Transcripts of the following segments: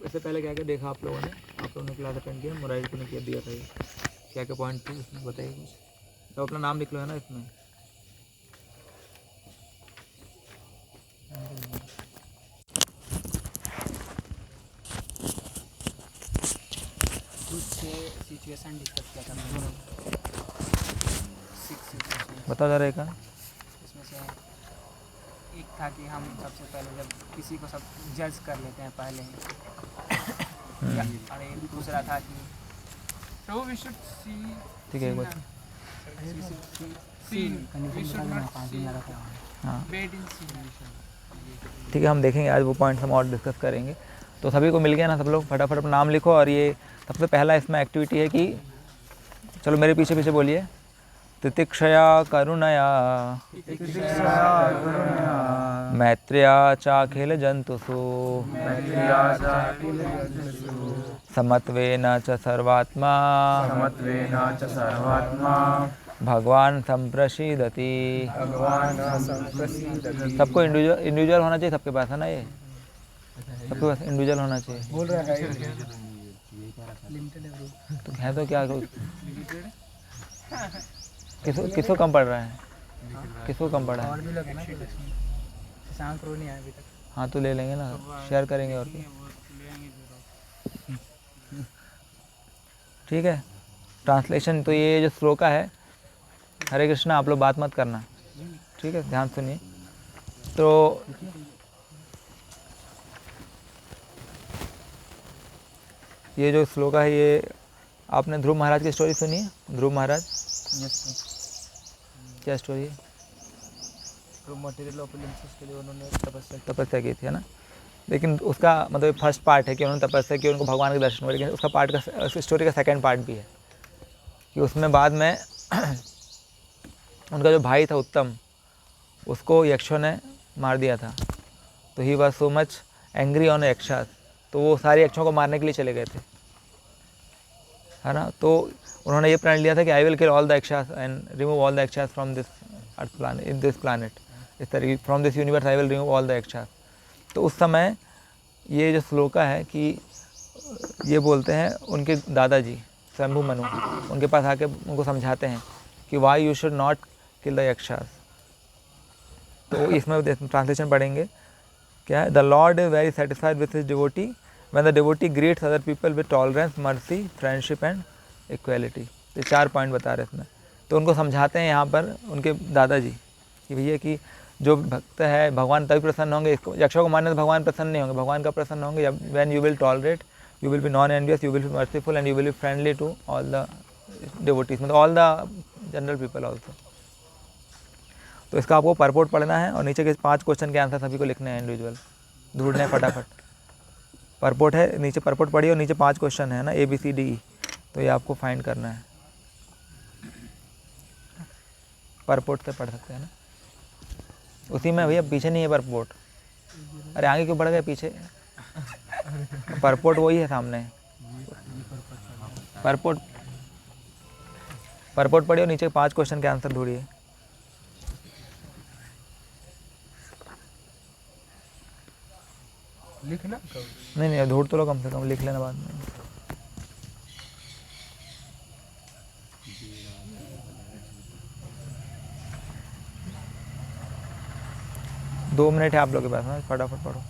इससे पहले क्या क्या देखा आप लोगों ने क्लास अटेंड किया, मोराइल को ने किया दिया था ये, क्या क्या पॉइंट थे इसमें बताइए कुछ। तो अपना नाम लिख लो है ना इसमें। कुछ सिचुएशन डिस्कस किया था, बता जा रहे का। इसमें से एक था कि हम सबसे पहले जब किसी को सब जज कर लेते हैं पहले ही, और एक दूसरा था कि so we should see, ठीक है एक बात। हाँ ठीक है, हम देखेंगे आज वो पॉइंट्स हम और डिस्कस करेंगे। तो सभी को मिल गया ना, सब लोग फटाफट अपना नाम लिखो। और ये सबसे पहला इसमें एक्टिविटी है कि चलो मेरे पीछे पीछे बोलिए। तितिक्षया करुणया मैत्र्या चाखिल जंतुषु समत्वेन च सर्वात्मा भगवान संप्रसीदति। सबको इंडिविजुअल होना चाहिए, सबके पास है ना, ये सबके पास इंडिविजुअल होना चाहिए। बोल रहा है तो है तो क्या किसको कम पड़ रहा है, किसको कम पड़ा है? और भी लोग हैं ना, शशांक रो नहीं आया अभी तक। हाँ तो ले लेंगे ना, शेयर करेंगे और क्या। ठीक है, ट्रांसलेशन तो ये जो श्लोका है, हरे कृष्णा आप लोग बात मत करना, ठीक है, ध्यान सुनिए। तो ये जो श्लोका है, ये आपने ध्रुव महाराज की स्टोरी सुनी है? ध्रुव महाराज क्या स्टोरी है? तो मटेरियल ऑपुलेंसेस के लिए उन्होंने तपस्या की थी, है ना। लेकिन उसका मतलब फर्स्ट पार्ट है कि उन्होंने तपस्या की, उनको भगवान के दर्शन हुए। लेकिन उसका पार्ट का स्टोरी का सेकंड पार्ट भी है कि उसमें बाद में उनका जो भाई था उत्तम, उसको यक्षों ने मार दिया था। तो he was so much angry on Yakshas, तो वो सारे यक्षों को मारने के लिए चले गए थे, है ना। तो उन्होंने ये प्रण लिया था कि I will kill all the Yakshas and remove all the Yakshas from this earth planet, in this planet, इस तरीके from this universe I will remove all the Yakshas. तो उस समय ये जो श्लोका है कि ये बोलते हैं उनके दादाजी शंभु मनु उनके पास आके उनको समझाते हैं कि why you should not kill the Yakshas. तो इसमें ट्रांसलेशन पढ़ेंगे क्या है, the lord is very satisfied with his devotee when the devotee greets other people with tolerance, mercy, friendship and equality. ये 4 पॉइंट बता रहे इसमें। तो उनको समझाते हैं यहाँ पर उनके दादाजी कि भैया कि जो भक्त है भगवान तभी प्रसन्न होंगे, इसको यक्षों को मारने से भगवान प्रसन्न नहीं होंगे, भगवान का प्रसन्न होंगे when you will tolerate, you will be non envious, you will be merciful and you will be friendly to all the devotees, मतलब all the general people also. तो इसका आपको परपोर्ट पढ़ना है और नीचे के 5 क्वेश्चन के आंसर सभी को लिखने हैं, इंडिविजुअल ढूंढने फटाफट। परपोर्ट है, नीचे परपोर्ट पढ़िए और नीचे 5 क्वेश्चन है ना, ABCDE, तो ये आपको फाइंड करना है। परपोर्ट से पढ़ सकते हैं ना, उसी में भैया पीछे नहीं है परपोर्ट। अरे आगे क्यों बढ़ गए पीछे, परपोर्ट वही है सामने। परपोर्ट पढ़िए और नीचे 5 क्वेश्चन के आंसर ढूंढिए। लिखना नहीं ढूंढ तो लो, कम से कम लिख लेना बाद में। दो मिनट है आप लोग के पास ना, फटाफट पढ़ो।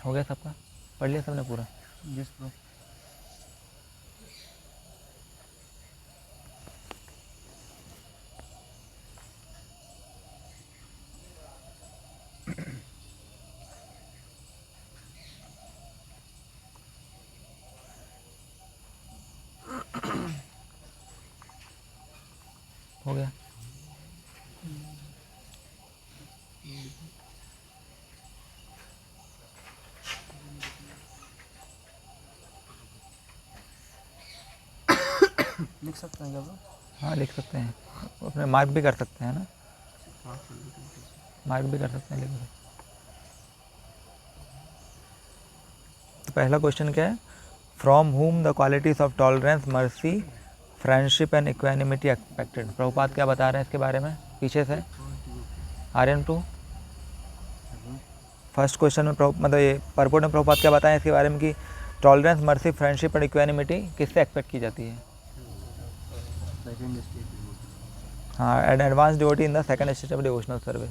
हो गया सबका? पढ़ लिया सबने पूरा? Yes bro. हो गया? लिख सकते हैं क्या ब्रो? हाँ लिख सकते हैं, अपने मार्क भी कर सकते हैं ना, हाँ मार्क भी कर सकते हैं, लिख सकते। तो पहला क्वेश्चन क्या है? From whom the qualities of tolerance, mercy, friendship and equanimity expected. Prabhupada क्या बता रहे हैं इसके बारे में पीछे से? आर्यन टू फर्स्ट क्वेश्चन में मतलब ये परपोर्ट में प्रभुपाद क्या बताएं इसके बारे में कि tolerance, mercy, friendship and equanimity किससे एक्सपेक्ट की जाती है? Second stage. हाँ, and advance devotee in the second stage of devotional service,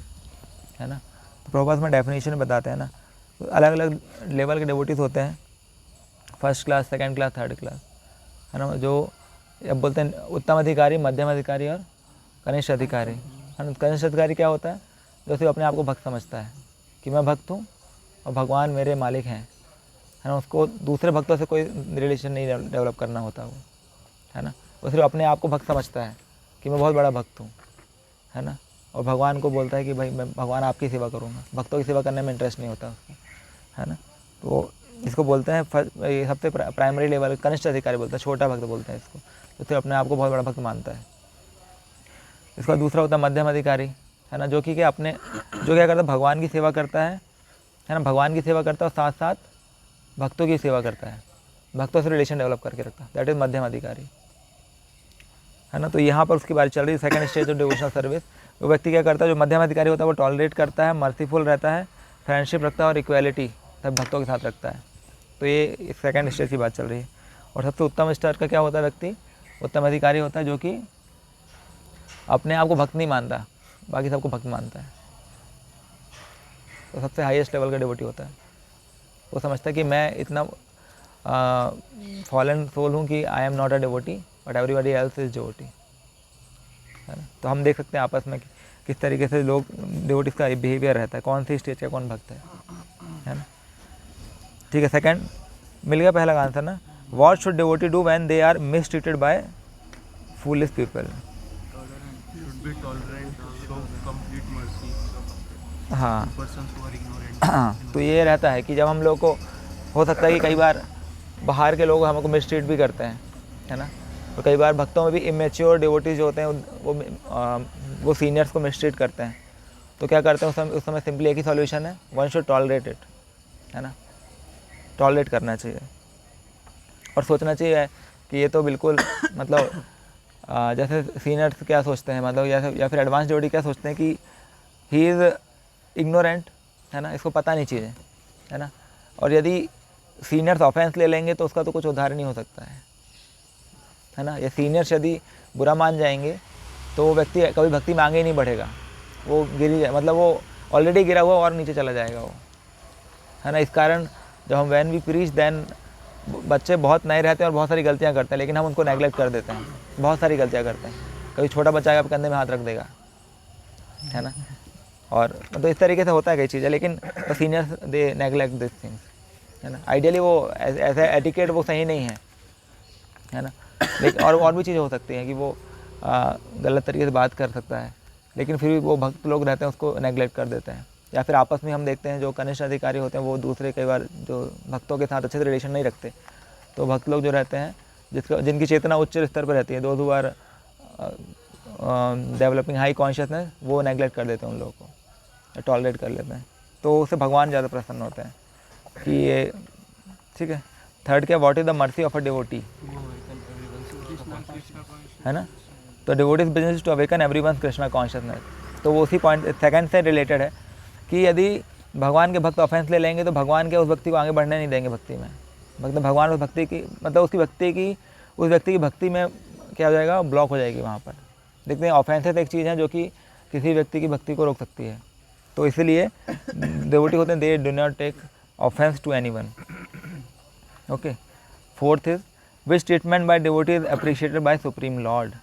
है ना। तो प्रभुपाद में डेफिनेशन बताते हैं ना, तो अलग अलग लेवल के डिवोटीज होते हैं, first class, second class, third class, है ना। जो अब बोलते हैं उत्तम अधिकारी, मध्यम अधिकारी और कनिष्ठ अधिकारी, है ना। कनिष्ठ अधिकारी क्या होता है? जो सिर्फ अपने आप को भक्त समझता है कि मैं भक्त हूँ और भगवान मेरे मालिक हैं, है ना। उसको दूसरे भक्तों से कोई रिलेशन नहीं डेवलप करना होता वो, है ना। वो सिर्फ अपने आप को भक्त समझता है कि मैं बहुत बड़ा भक्त हूँ, है ना। और भगवान को बोलता है कि भाई मैं भगवान आपकी सेवा करूँगा, भक्तों की सेवा करने में इंटरेस्ट नहीं होता उसको, है ना। तो इसको बोलते हैं ये सबसे प्राइमरी लेवल कनिष्ठ अधिकारी बोलते हैं, छोटा भक्त बोलते हैं इसको, तो सिर्फ अपने आप को बहुत बड़ा भक्त मानता है। इसका दूसरा होता है मध्यम अधिकारी, है ना, जो कि क्या अपने जो क्या करता है, भगवान की सेवा करता है ना, भगवान की सेवा करता है और साथ साथ भक्तों की सेवा करता है, भक्तों से रिलेशन डेवलप करके रखता है, दैट इज मध्यम अधिकारी, है ना। तो यहाँ पर उसकी बात चल रही है second stage of devotional service. वो व्यक्ति क्या करता है, जो मध्यम अधिकारी होता है वो टॉलरेट करता है, मर्सीफुल रहता है, फ्रेंडशिप रखता है और इक्वालिटी सब भक्तों के साथ रखता है। तो ये सेकंड स्टेज की बात चल रही है। और सबसे उत्तम स्तर का क्या होता है व्यक्ति? उत्तम अधिकारी होता है जो कि अपने आप को भक्त नहीं मानता, बाकी सबको भक्त मानता है। तो सबसे हाईएस्ट लेवल का डिवोटी होता है, वो समझता है कि मैं इतना फॉलन सोल हूँ कि I am not a devotee but everybody else is devotee, है ना। तो हम देख सकते हैं आपस में कि किस तरीके से लोग डिवोटीज का बिहेवियर रहता है, कौन सी स्टेज का कौन भक्त है ना। ठीक है, सेकंड मिल गया पहला आंसर ना। What should devotee do when they are mistreated by foolish people? should be tolerant, show complete mercy हाँ to persons who are ignorant. हाँ, तो ये रहता है कि जब हम लोग को हो सकता है कि कई बार बाहर के लोग हमको मिसट्रीट भी करते हैं, है ना। और कई बार भक्तों में भी इमेच्योर डिवोटीज जो होते हैं वो सीनियर्स को मिसट्रीट करते हैं। तो क्या करते हैं उस समय सिंपली एक ही सॉल्यूशन है, वन शुड टॉलरेट इट, है ना। टॉलरेट करना चाहिए और सोचना चाहिए कि ये तो बिल्कुल मतलब जैसे सीनियर्स क्या सोचते हैं, मतलब या फिर एडवांस डिवोटी क्या सोचते हैं कि ही इज़ इग्नोरेंट, है ना, इसको पता नहीं चीज़ें, है ना। और यदि सीनियर्स ऑफेंस ले लेंगे तो उसका तो कुछ उद्धार नहीं हो सकता है ना। या सीनियर्स यदि बुरा मान जाएंगे तो वो व्यक्ति कभी भक्ति में आगे ही नहीं बढ़ेगा, वो मतलब वो ऑलरेडी गिरा हुआ और नीचे चला जाएगा वो, है ना। इस कारण जब हम व्हेन वी प्रीच देन बच्चे बहुत नए रहते हैं और बहुत सारी गलतियां करते हैं, लेकिन हम उनको नेगलेक्ट कर देते हैं, बहुत सारी गलतियां करते हैं। कभी छोटा बच्चा आएगा कंधे में हाथ रख देगा, है ना। और मतलब इस तरीके से होता है कई चीज़ें, लेकिन seniors they neglect this things, है ना। आइडियली वो ऐसा एटिकेट वो सही नहीं है ना। लेकिन और भी चीज़ें हो सकती हैं कि वो गलत तरीके से बात कर सकता है, लेकिन फिर भी वो भक्त लोग रहते हैं उसको नेगलेक्ट कर देते हैं। या फिर आपस में हम देखते हैं जो कनिष्ठ अधिकारी होते हैं वो दूसरे कई बार जो भक्तों के साथ अच्छे से रिलेशन नहीं रखते, तो भक्त लोग जो रहते हैं जिनकी चेतना उच्च स्तर पर रहती है, those who are developing high consciousness, वो नेगलेक्ट कर देते हैं उन लोगों को, टॉलरेट कर लेते हैं। तो उससे भगवान ज़्यादा प्रसन्न होते हैं कि ये ठीक है। थर्ड क्या, what is the mercy of a devotee, है ना। तो devotee's business to awaken everyone's Krishna consciousness, तो वो उसी पॉइंट सेकंड से रिलेटेड है कि यदि भगवान के भक्त ऑफेंस ले लेंगे तो भगवान के उस व्यक्ति को आगे बढ़ने नहीं देंगे भक्ति में। मतलब भगवान उस भक्ति की मतलब उस व्यक्ति की भक्ति में क्या हो जाएगा, ब्लॉक हो जाएगी वहाँ पर। देखते हैं ऑफेंसेस एक चीज़ है जो कि किसी व्यक्ति की भक्ति को रोक सकती है। तो इसीलिए डिवोटी होते हैं they do not take offense to anyone. Okay. Fourth is, which treatment by devotee is appreciated by Supreme Lord?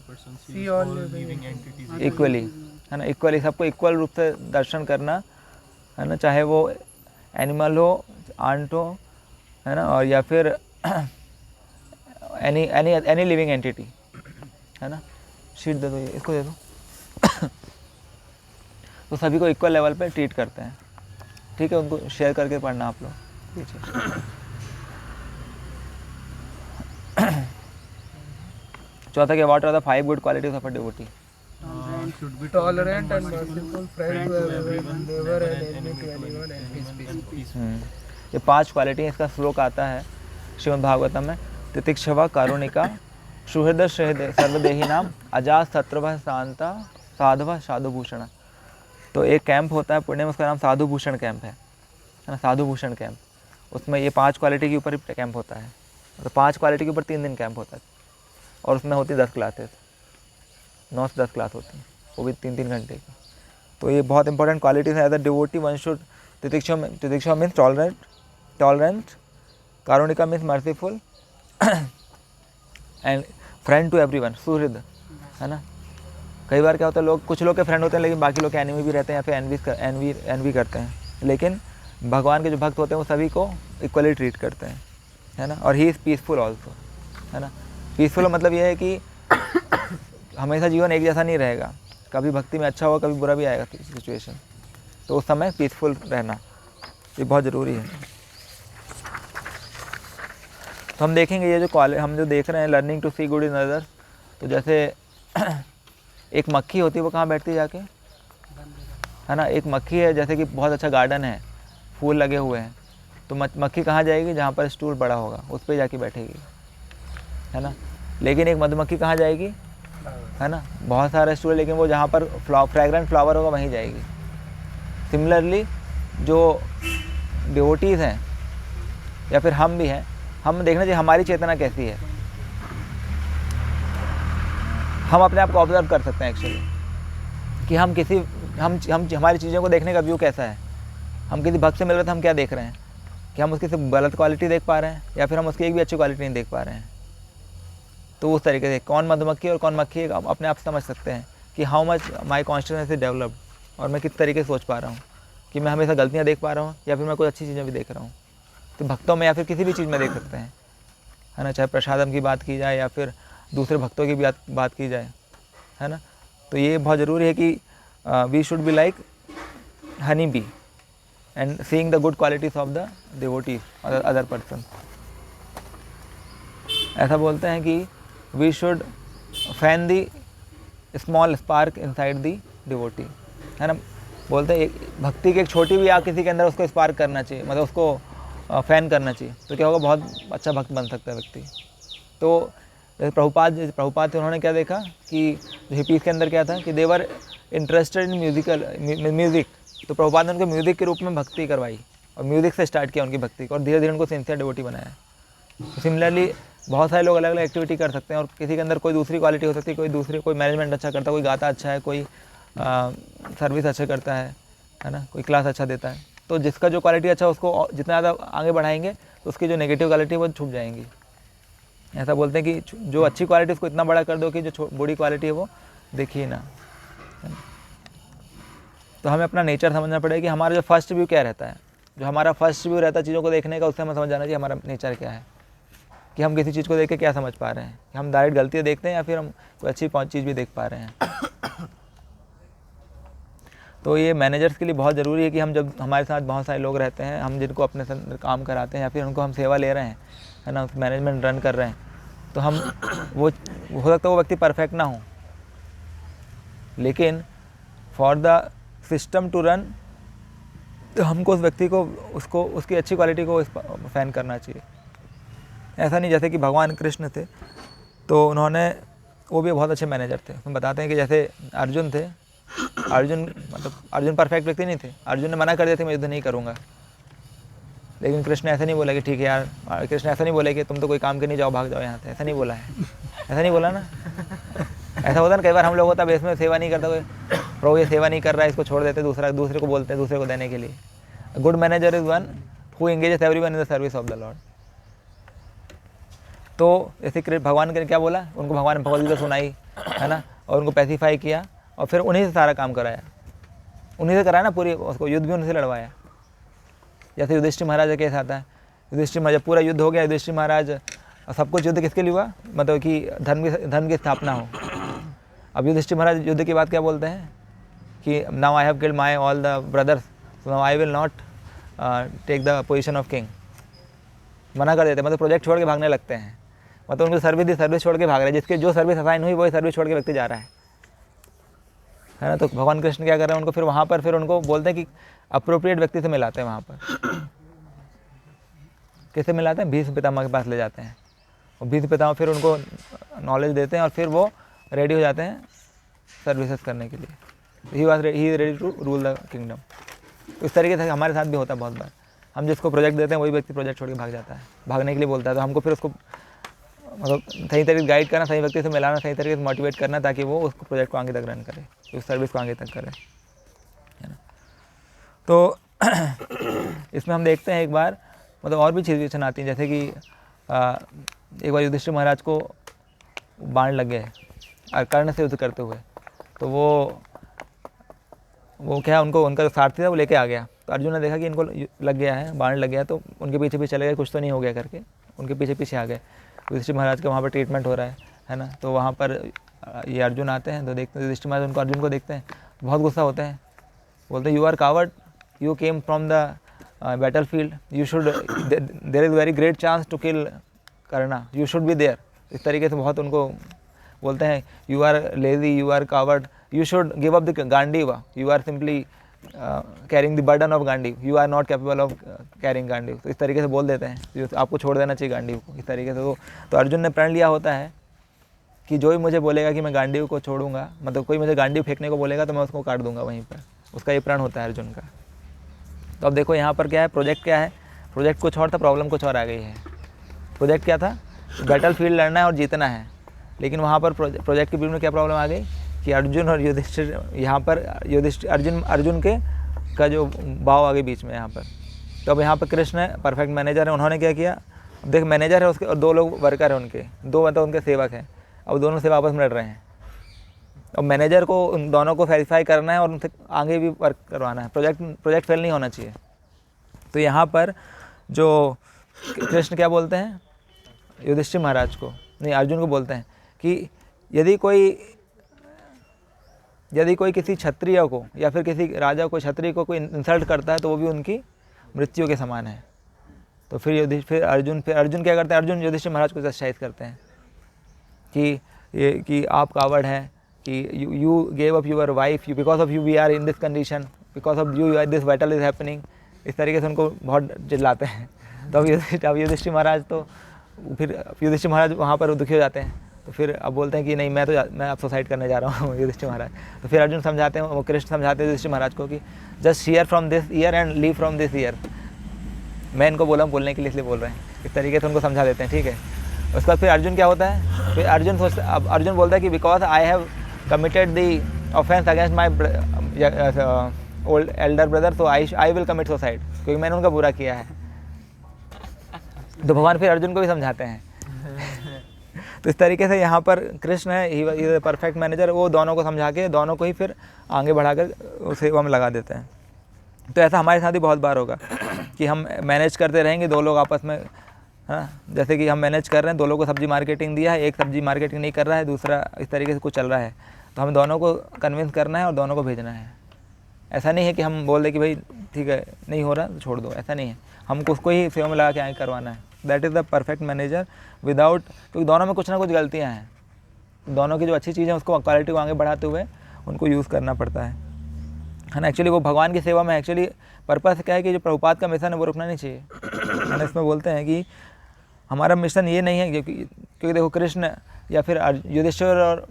person See sees all all living living entities equally, है ना, इक्वली सबको इक्वल रूप से दर्शन करना, है ना, चाहे वो एनिमल हो, आंट हो, है ना, और या फिर एनी लिविंग एंटिटी, है ना. शीट दे दो, ये इसको दे दो. तो सभी को इक्वल लेवल पे ट्रीट करते हैं. ठीक है, उनको शेयर करके पढ़ना आप लोग. चौथा, के what are the 5 good qualities of a devotee? should be Tolerant and merciful, friend to everyone, never an enemy to anyone, and peaceful. ये 5 क्वालिटी, इसका श्लोक आता है श्रीमद् भागवतम में. तितिक्षवा कारुणिका, सुहृद सर्वदेही नाम, अजात शत्रुभ शांता, साधव साधुभूषण. तो एक कैंप होता है पुणे में, उसका नाम साधुभूषण कैंप है ना, साधुभूषण कैंप. उसमें ये 5 क्वालिटी के ऊपर ही कैंप होता है. तो 5 क्वालिटी के ऊपर 3 दिन कैंप होता है, और उसमें होती 10 क्लासेस, 9 से 10 क्लास होती हैं, वो भी 3-3 घंटे की. तो ये बहुत इंपॉर्टेंट क्वालिटीज है. As a devotee one should, तितिक्षा मीन्स टॉलरेंट, कारुणिका means merciful, and friend to everyone, सुहृद, है ना. कई बार क्या होता है, लोग, कुछ लोग के फ्रेंड होते हैं लेकिन बाकी लोग के एनिमी भी रहते हैं, या फिर एनवी करते हैं. लेकिन भगवान के जो भक्त होते हैं वो सभी को इक्वली ट्रीट करते हैं, है ना. और ही इज़ पीसफुल ऑल्सो, है ना. पीसफुल मतलब ये है कि हमेशा जीवन एक जैसा नहीं रहेगा, कभी भक्ति में अच्छा होगा, कभी बुरा भी आएगा सिचुएशन. तो उस समय पीसफुल रहना ये बहुत ज़रूरी है. तो हम देखेंगे ये जो हम जो देख रहे हैं, learning to see good in others. तो जैसे एक मक्खी होती है, वो कहाँ बैठती है जाके, है ना. एक मक्खी है, जैसे कि बहुत अच्छा गार्डन है, फूल लगे हुए हैं, तो मक्खी कहाँ जाएगी, जहाँ पर स्टूल बड़ा होगा उस पर जाके बैठेगी, है ना. लेकिन एक मधुमक्खी कहाँ जाएगी, है ना, बहुत सारे स्टूल, लेकिन वो जहाँ पर फ्रैग्रेंट फ्लावर होगा वहीं जाएगी. सिमिलरली जो डिवोटीज़ हैं या फिर हम भी हैं, हम देखना चाहिए हमारी चेतना कैसी है. हम अपने आप को ऑब्जर्व कर सकते हैं एक्चुअली, कि हम हमारी चीज़ों को देखने का व्यू कैसा है. हम किसी भक्त से मिल रहे तो हम क्या देख रहे हैं, कि हम उसकी सिर्फ गलत क्वालिटी देख पा रहे हैं, या फिर हम उसकी एक भी अच्छी क्वालिटी नहीं देख पा रहे हैं. तो उस तरीके से कौन मधुमक्खी और कौन मक्खी है, अपने आप समझ सकते हैं कि how much my consciousness is developed, और मैं किस तरीके से सोच पा रहा हूँ, कि मैं हमेशा गलतियाँ देख पा रहा हूँ या फिर मैं कोई अच्छी चीज़ें भी देख रहा हूँ. तो भक्तों में या फिर किसी भी चीज़ में देख सकते हैं, है ना. चाहे प्रसादम की बात की जाए या फिर दूसरे भक्तों की भी बात की जाए, है ना. तो ये बहुत ज़रूरी है कि we should be like honey bee and seeing the good qualities of the devotees other person. ऐसा बोलते हैं कि we should fan the small spark inside the devotee, है ना. बोलते हैं भक्ति की एक छोटी भी आग किसी के अंदर उसको स्पार्क करना चाहिए, मतलब उसको फैन करना चाहिए, तो क्या होगा, बहुत अच्छा भक्त बन सकता है व्यक्ति. तो जैसे प्रभुपाद थे, उन्होंने क्या देखा कि जो हिपीज़ के अंदर क्या था, कि देवर इंटरेस्टेड इन म्यूज़िक. तो प्रभुपाद ने उनको म्यूज़िक के रूप में भक्ति करवाई, और म्यूज़िक से स्टार्ट किया उनकी भक्ति को, और धीरे धीरे उनको सिंसियर डिवोटी बनाया. तो सिमिलरली बहुत सारे लोग अलग अलग एक्टिविटी कर सकते हैं, और किसी के अंदर कोई दूसरी क्वालिटी हो सकती है, कोई मैनेजमेंट अच्छा करता है, कोई गाता अच्छा है, कोई सर्विस अच्छा करता है ना, कोई क्लास अच्छा देता है. तो जिसका जो क्वालिटी अच्छा है उसको जितना ज़्यादा आगे बढ़ाएंगे तो उसकी जो नेगेटिव क्वालिटी है वो छुप जाएंगी. ऐसा बोलते हैं कि जो अच्छी क्वालिटी उसको इतना बड़ा कर दो कि जो बुरी क्वालिटी है वो देखिए ना. तो हमें अपना नेचर समझना पड़ेगा कि हमारा जो फर्स्ट व्यू क्या रहता है, जो हमारा फर्स्ट व्यू रहता है चीज़ों को देखने का, उससे हमें समझ जाना चाहिए हमारा नेचर क्या है, कि हम किसी चीज़ को देख के क्या समझ पा रहे हैं, कि हम डायरेक्ट गलतियाँ देखते हैं या फिर हम कोई अच्छी चीज़ भी देख पा रहे हैं. तो ये मैनेजर्स के लिए बहुत ज़रूरी है कि हम जब हमारे साथ बहुत सारे लोग रहते हैं, हम जिनको अपने साथ काम कराते हैं या फिर उनको हम सेवा ले रहे हैं, है ना, मैनेजमेंट रन कर रहे हैं, तो हम वो हो सकता है वो व्यक्ति परफेक्ट ना हो, लेकिन for the system to run तो हमको उस व्यक्ति को उसकी अच्छी क्वालिटी को फैन करना चाहिए. ऐसा नहीं जैसे कि भगवान कृष्ण थे, तो उन्होंने वो भी बहुत अच्छे मैनेजर थे. हम बताते हैं कि जैसे अर्जुन थे, अर्जुन परफेक्ट व्यक्ति नहीं थे. अर्जुन ने मना कर दिया था मैं युद्ध नहीं करूँगा, लेकिन कृष्ण ऐसा नहीं बोला कि ठीक है यार, कृष्ण ऐसा नहीं बोले कि तुम तो कोई काम के नहीं, जाओ भाग जाओ यहाँ से, ऐसा नहीं बोला है, ऐसा नहीं बोला ना. ऐसा होता है ना, कई बार हम लोग होता है इसमें सेवा नहीं करता कोई, प्रभु ये सेवा नहीं कर रहा है, इसको छोड़ देते, दूसरे को बोलते हैं दूसरे को देने के लिए. Good manager is one who engages everyone in the service of the Lord. तो जैसे भगवान ने क्या बोला, उनको भगवान ने भगवद गीता सुनाई, है ना, और उनको पैसिफाई किया और फिर उन्हीं से सारा काम कराया, उन्हीं से कराया ना, पूरी उसको युद्ध भी उन्हीं से लड़वाया। जैसे युधिष्ठिर महाराज का केस आता है, युधिष्ठिर महाराज पूरा युद्ध हो गया, युधिष्ठिर महाराज सब कुछ युद्ध किसके लिए हुआ, मतलब कि धर्म की स्थापना हो। अब युधिष्ठिर महाराज युद्ध की बात क्या बोलते हैं कि now I have killed my all the brothers, so now I will not take the position of king. मना कर देते हैं, मतलब प्रोजेक्ट छोड़ के भागने लगते हैं, मतलब उनको सर्विस दी, सर्विस छोड़ के भाग रहे हैं, जिसके जो सर्विस असाइन हुई वही सर्विस छोड़ के व्यक्ति जा रहा है ना। तो भगवान कृष्ण क्या कर रहे हैं, उनको फिर वहाँ पर फिर उनको बोलते हैं कि अप्रोप्रिएट व्यक्ति से मिलाते हैं, वहाँ पर किससे मिलाते हैं, भीष्म पितामह के पास ले जाते हैं, और भीष्म पितामह फिर उनको नॉलेज देते हैं और फिर वो रेडी हो जाते हैं सर्विसेज करने के लिए। He is ready to rule the kingdom. इस तरीके से हमारे साथ भी होता है बहुत बार, हम जिसको प्रोजेक्ट देते हैं वही व्यक्ति प्रोजेक्ट छोड़ के भाग जाता है, भागने के लिए बोलता है, तो हमको फिर उसको मतलब सही तरीके से गाइड करना, सही व्यक्ति से मिलाना, सही तरीके से मोटिवेट करना, ताकि वो उसको प्रोजेक्ट को आगे तक रन करे, उस सर्विस को आगे तक करे, है ना। तो इसमें हम देखते हैं एक बार, मतलब और भी सिचुएशन आती हैं, जैसे कि एक बार युधिष्ठिर महाराज को बाण लग गए कर्ण से युद्ध करते हुए, तो वो क्या, उनको उनका जो सारथी था वो लेके आ गया, तो अर्जुन ने देखा कि इनको लग गया है, बाण लग गया, तो उनके पीछे पीछे चले गए, कुछ तो नहीं हो गया करके उनके पीछे पीछे आ गए। युधिष्ठिर महाराज का वहाँ पर ट्रीटमेंट हो रहा है ना, तो वहाँ पर ये अर्जुन आते हैं, तो देखते हैं युधिष्ठिर महाराज उनको, अर्जुन को देखते हैं, बहुत गुस्सा होते हैं, बोलते हैं you are coward, you came from the battlefield, you should, there is very great chance to kill करना, यू शुड बी देयर। इस तरीके से बहुत उनको बोलते हैं, you are lazy, you are coward, you should give up the Gandiva, you are simply carrying the burden of Gandiva, you are not capable of carrying Gandiva. तो इस तरीके से बोल देते हैं, आपको छोड़ देना चाहिए गांडीव को, इस तरीके से। तो अर्जुन ने प्रण लिया होता है कि जो ही मुझे बोलेगा कि मैं गांडीव को छोड़ूंगा, मतलब कोई मुझे गांडीव फेंकने को बोलेगा तो मैं उसको काट दूंगा वहीं पर, उसका ये प्रण होता है अर्जुन का। तो अब देखो यहाँ पर क्या है, प्रोजेक्ट क्या है, प्रोजेक्ट कुछ और था, प्रॉब्लम कुछ और आ गई है। प्रोजेक्ट क्या था, बैटल फील्ड लड़ना है और जीतना है, लेकिन वहाँ पर प्रोजेक्ट के बीच में क्या प्रॉब्लम आ गई कि अर्जुन और युधिष्ठिर, यहाँ पर युधिष्ठिर अर्जुन के का जो भाव आ गए बीच में यहाँ पर। तो अब यहाँ पर कृष्ण है, परफेक्ट मैनेजर है, उन्होंने क्या किया, देख मैनेजर है उसके और दो लोग वर्कर हैं उनके, दो मतलब उनके सेवक हैं, अब दोनों से आपस में लड़ रहे हैं। अब मैनेजर को उन दोनों को वेरीफाई करना है और उनसे आगे भी वर्क करवाना है, प्रोजेक्ट फेल नहीं होना चाहिए। तो यहाँ पर जो कृष्ण क्या बोलते हैं युधिष्ठिर महाराज को, नहीं अर्जुन को बोलते हैं कि यदि कोई किसी क्षत्रिय को या फिर किसी राजा को, क्षत्रिय को कोई इंसल्ट करता है तो वो भी उनकी मृत्यु के समान है। तो फिर अर्जुन क्या करते हैं, अर्जुन युधिष्ठिर महाराज को चेस्टाइज करते हैं कि आप कावर्ड हैं, कि you gave up your wife, because of you we are in this condition, because of you this battle is happening. इस तरीके से उनको बहुत चिल्लाते हैं। तो अब युधिष्ठिर महाराज वहाँ पर दुखी हो जाते हैं। तो फिर अब बोलते हैं कि नहीं, मैं अब सुसाइड करने जा रहा हूँ युधिष्ठिर महाराज। तो फिर अर्जुन समझाते हैं, वो कृष्ण समझाते हैं युधिष्ठिर महाराज को कि just share from this year and leave from this year. मैं इनको बोलने के लिए इसलिए बोल रहे हैं, इस तरीके से उनको समझा देते हैं, ठीक है। उसके बाद फिर अर्जुन क्या होता है, फिर अर्जुन बोलता है कि because I have committed the offence against my old Elder brother, so I will commit suicide, क्योंकि मैंने उनका बुरा किया है। तो भगवान फिर अर्जुन को भी समझाते हैं। तो इस तरीके से यहाँ पर कृष्ण है, ही परफेक्ट मैनेजर, वो दोनों को समझा के दोनों को ही फिर आगे बढ़ाकर सेवा में लगा देते हैं। तो ऐसा हमारे साथ ही बहुत बार होगा कि हम मैनेज करते रहेंगे, दो लोग आपस में, है ना, जैसे कि हम मैनेज कर रहे हैं, दो लोगों को सब्जी मार्केटिंग दिया है, एक सब्जी मार्केटिंग नहीं कर रहा है, दूसरा इस तरीके से कुछ चल रहा है, तो हमें दोनों को कन्विंस करना है और दोनों को भेजना है। ऐसा नहीं है कि हम बोल दें कि भाई ठीक है नहीं हो रहा तो छोड़ दो, ऐसा नहीं है, हमको उसको ही सेवा में लगा के आगे करवाना है। That is the perfect manager without, क्योंकि दोनों में कुछ ना कुछ गलतियाँ हैं, दोनों की जो अच्छी चीज़ें उसको क्वालिटी को आगे बढ़ाते हुए उनको यूज़ करना पड़ता है ना। एक्चुअली वो भगवान की सेवा में एक्चुअली पर्पस क्या है कि जो प्रभुपाद का मिशन है वो रुकना नहीं चाहिए, है ना। इसमें बोलते हैं कि हमारा मिशन ये नहीं है क्योंकि देखो कृष्ण या फिर युधिष्ठिर और